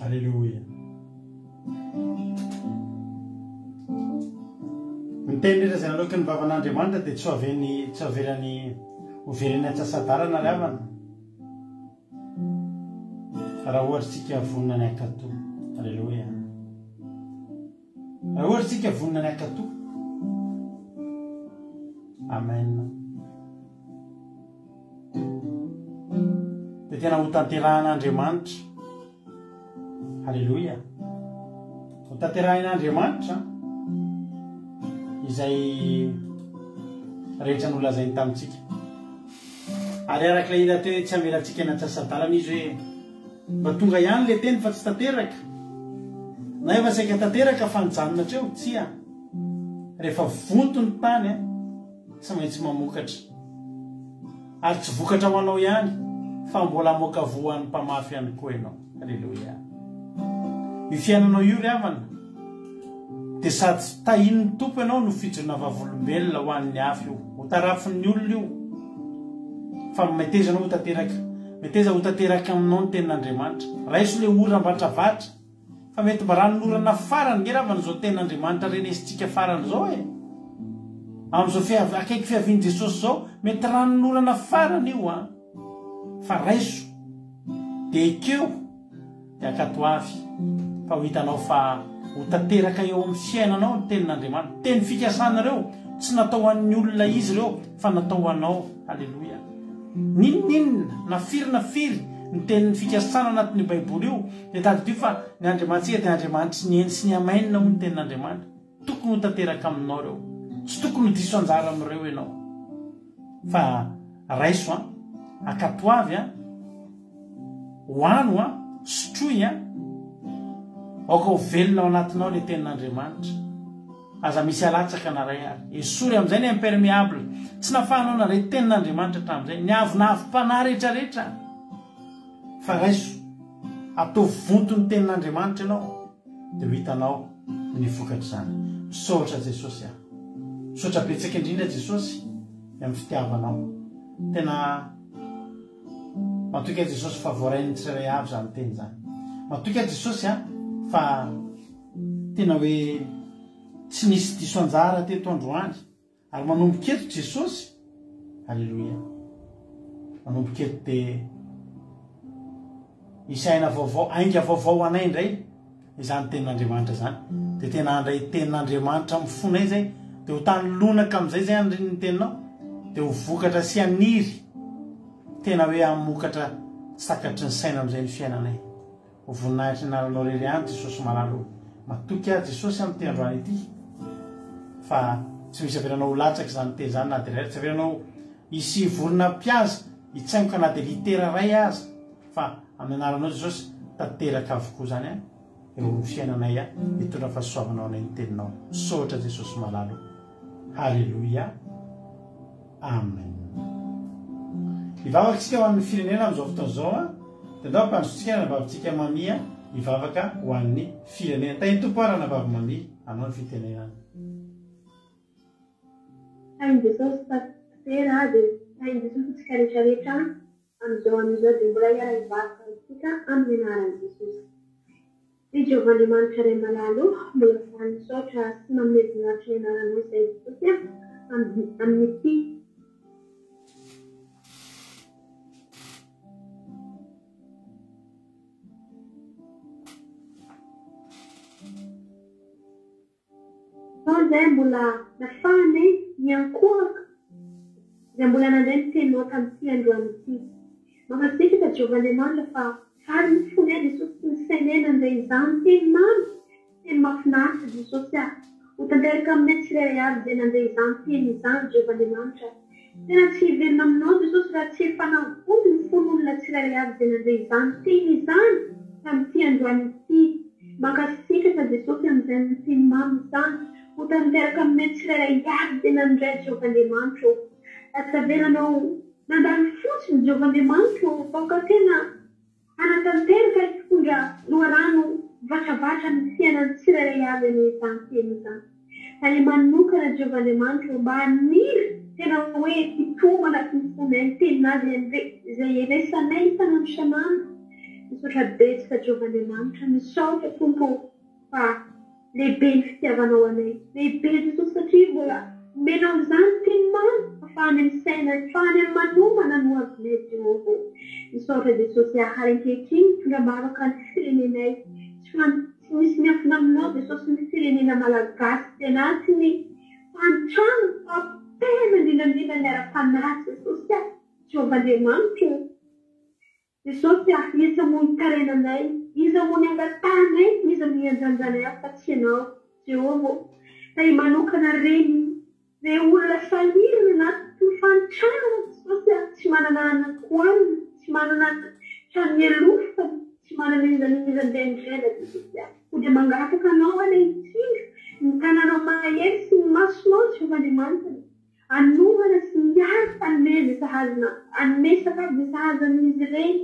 Alleluia. Mitendry zay naloky ny vavan'Andriamanitra dia tsy averany overeny atsasadarana ry havana raha ohatra tsika vonina ny akato. Alleluia. Raha ohatra tsika vonina ny akato. Amen. Dia tena ho tanterahan'Andriamanitra. Alleluia. Ho tanterahan'Andriamanitra izay rehetra nolazainy tamintsika. Ary arak'ilay ila teo tsy amelatsika ny atsasadarana izy hoe mba tonga ihany le teny fa tsy tanteraka. Na efa saika tanteraka fa nijanona treo tsia. Rehefa vonto ny tany tsy maintsy mamokatra. Ary tsy vokatra ho anao ihany fa mbola moka voan'ny mpamafy ihany koa ianao. Alleluia. Io fiainanao io ry havana dia sady tahin'ny tompo ianao no fijona vavolombelona ho an'ny afy io ho tarafin'ny olona io fa meteza anao meteza ho tanteraka aminao ny tenin'Andriamanitra raiso le oram-batravatra fa mety mba ranolorana farany ngeravana izao tenin'Andriamanitra renesitsika farany izao amin'izao akaiky fiavian'i Jesosy zao mety ranolorana farany io fa raiso dia ekeo dia akatoavy fa ho hitanao fa ho tanteraka eo amin'ny fiainanao ny tenin'Andriamanitra teny fikasanareo tsy natao an'ny olona izy ireo fa natao anao. Halleloia. Ninninna na firy ny tenin'ny fikasana anatin'ny Baiboly io dia tadidio fa ny Andriamantsika dia Andriamanitra ny eny sy ny amainina ho ny tenin'Andriamanitra tokony ho tanteraka aminao reo tsy tokony ho diso anjara amin'ireo ianao fa raiso akatoavy hoano sotroy aoka ho velona ao anatinao le tenin'Andriamanitra aza misy alatsaka naray ary esory amin'izay ny imperméable tsy nafahanao naray tenin'Andriamanitra hatramin'izay ny avonavim-panahy rehetrarehetra fa raiso atao vonto ny tenin'Andriamanitra ianao dia ho hitanao ny vokatra izany. Misaotra Jesosy misaotra betsaka indrindra Jesosy amin'ny fitiavanao tena matoka Jesosy fa voarain'ny tsirairay avy izany teny izany matoka Jesosy fa tena hoe tsy nisy diso anjara teto androany ary manomboka eto Jesosy. Halleloia. Manomboka eto dia isaina vaovao ainga vaovao anay indray izany tenin'Andriamanitra zany dia tena andray tenin'Andriamanitra mifonay zay dia ho tany lonaka amin'izay zay ny teninao dia ho vokatra sy aniry tena hoe amokatra sakatry ny saina amin'izay ny fiainanay ho voninahitry naranao rery any Jesosy malalo matoky Jesosy amin'ny teny androany ity fa tsy misy averanao ho latsaka izany teny izany na dia tsy averanao isy vorona mpiaza hitsaingoka na dia litera ray aza fa amin'ny anaranao Jesosy tanteraka avokoa zany eo ny fiainanay hitondra fahasoavanao anay ny teninao. Misaotra Jesosy malalo. Halleluia. Amen. Hivavaka ho an'ny firenena amin'izao fotoana izao dia ndao mpandrotsika navavitsika mamia hivavaka ho an'ny firenena. Tainy tompo ary navavy mamia anao ny fitenenana. Tainy Jesosy tatera dia tainy Jesosy tsika rehetrarehetra amin'izao dia mbola iara hivavaka isika amin'ny anaran'i Jesosy. Ry Jehovahandriamanitra iray malalo mbola voany misaotra sy manome voninahitra ny anaranao izay Jesosy amin'ity zay mbola nafahany miankohaka izay mbola nandray ny teninao tamin'ity androany ity. Mankasitraka Jehovahandriamanitra fa ary ny fonay Jesosy sy ny sainay nandray izany teny mamy teny mahafinaritra Jesosy ho tanteraka aminay tsirairay avy izay nandray izany teny izany Jehovahandriamanitra. Tena tsy hiverina aminao Jesosy raha tsy fanavody ny fon'olona tsirairay avy izay nandray izany teny izany tamin'ity androany ity. Mankasitraka Jesosy amin'izay ny teny mamy izany ho tanteraka aminay tsirairay avy izay nandray Jehovahandriamanitra. Atsavelanao nandalo fotsiny Jehovahandriamanitra vaoka tena anatanteraka hitondra loharano vatravatra ny fiainan'ny tsirairay avy izany teny izany. Ary manokana Jehovahandriamanitra mba haniry tena hoe hitomana sy ny fonay ny teninazy izay resanay isanandro isanandro. Misaotra betsaka Jehovahandriamanitra, misaotra Tompo fa lehibe ny fitiavanao anay. Lehibe Jesosy satria mbola menao izany teny mamy ahafahany amin'ny saina, ahafahany amin'ny manomana no avinay Jehova. Misaotra Jesosy ary ankehitriny mitondra-bavaka ny firenenay. Tsy misy miafina aminao Jesosy ny firenena malagasy dia anatiny fantrano fampena indrindrandrindra ny ara-panahy Jesosy Jehovahandriamanitra. Jesosy iza moa hitarenanay, iza moa ny angatanay, iza moa hianjanjanay fa tsy ianao Jehova. Fa manokana reny re olona salirana anaty fantrano Jesosy tsy manana anakoanina, tsy manana trano elofa, tsy manana izan'izan-drendrena Jesosy. Ho dia mangataka anao any itsindro ny tananao mahery sy ny masonao Jehovahandriamanitra. Anomana sy miaro anome sahazana, anome sakafo sahazan'izy ireny.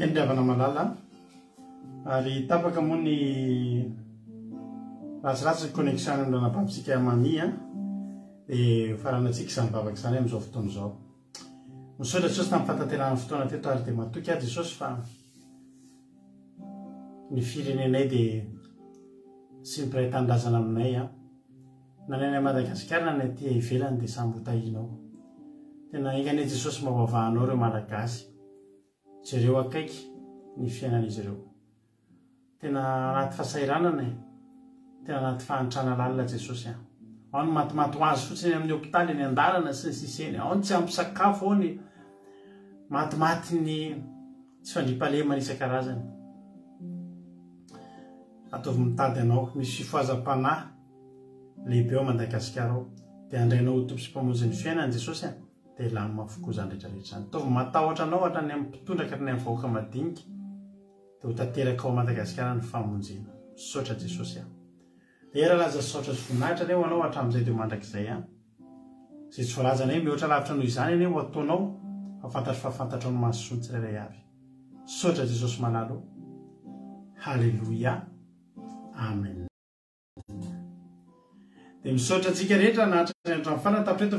endriavana malala ary tapaka moa ny ratsiratsy connexion nranabavitsika mamia dia faranatsika izany vavaka izany amin'izao fotoana izao misaotra jesosy tamin'ny fantanterana fotoana teto ary dia matoky ahy jesosy fa ny firenenay dia sy mpiray tanindrazana aminay a nanay Madagasikara nanay ty ivelany dia samby hotahinao tena ingane jesosy mavavahanao ireo malagasy jereo akaiky ny fiainan'izy ireo tena anaty fahasairanana tena anaty fahantrana lalina jesosy ao ny matimaty ho azy fotsiny amin'ny hôpitaly ny andalana sy ny siseny ao ny tsy ampysakafo ao ny matimaty ny tsy fandripalemana isan-karazany ataovy mitady anao misy fifoazam-panahy lehibe ao Madagasikara ao dia andrainao ho tompo sy mpamonjy ny fiainany jesosy dia lany mafokoa zany rehetrarehetra zany ataovy matahotra anao hatrany amin'ny mpitondra ka ny amin'ny vahoaka madinika dia ho tanteraka ao Madagasikara ny famonjena misaotra jesosy dia raha laza saotra sy voninahitra aneo anao hatramin'izay dia mandrakizay zay tsy voalazana hoe mihoatra lavitra noho izany aneo ataonao afantatry fafantatra ny masony tsirairay avy saotra jesosy malalo halleloia amen dia misaotra antsika rehetra nahatrany fana tapotra eto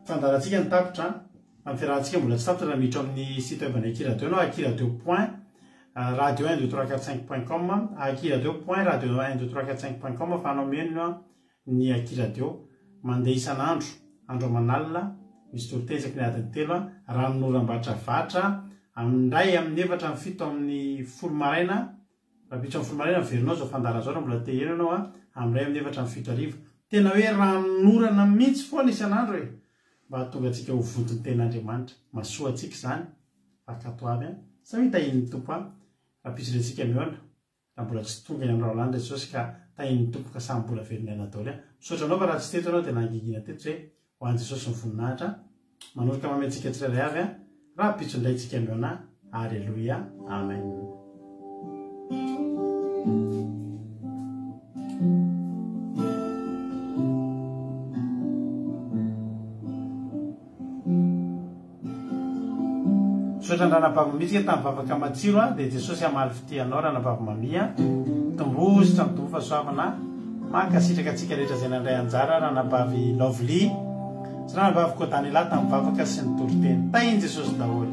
fandarantsika ny tapitra amin'ny fiarahantsika mbola tsy tapitra raha miditra amin'ny site web ny akiradio anao akiradio.radio12345.com akiradio.radio12345.com afanao menona ny akiradio mandeha isan'andro andro amanalina misy torotezaka ny adiny telo raha minoram-batra vatra amindray amin'ny efatra amin'ny fito amin'ny folo maraina raha pitro amin'ny folo maraina miverinao zao fandaran'izao raha mbola te eno anao amindray amin'ny efatra amin'ny fito arivo tena hoe raha minorana mihitsy foana isan'andro e mba tonga antsika ho vodiny ten'Andriamanitra masoa antsika zany fakato avy sa hoe tahin'ny tompo raha pitsirentsika mihoana raha mbola tsy tonga eny amin'ny raolany jesosy ka tahin'ny tompo ka samy mbola velonay daholo misaotra anao fa raha tsy teto anao dia nangigina teto zay ho an'ny jesosy ny voninahitra manorika mameantsika tsirairay avy raha pitson-drayntsika mihoana alleluia amen misaotra ny ranabavamitsika tamin'ny vavaka matsiro dia jesosy hamaly fitianao ranabavamamia tombositra mitombo fahasoavana mankasitraka antsika rehetra izay nandray anjara ranabavy lovely sy ranabavy kodany lahy tamin'ny vavaka sy ny toroteny tainy jesosy daholo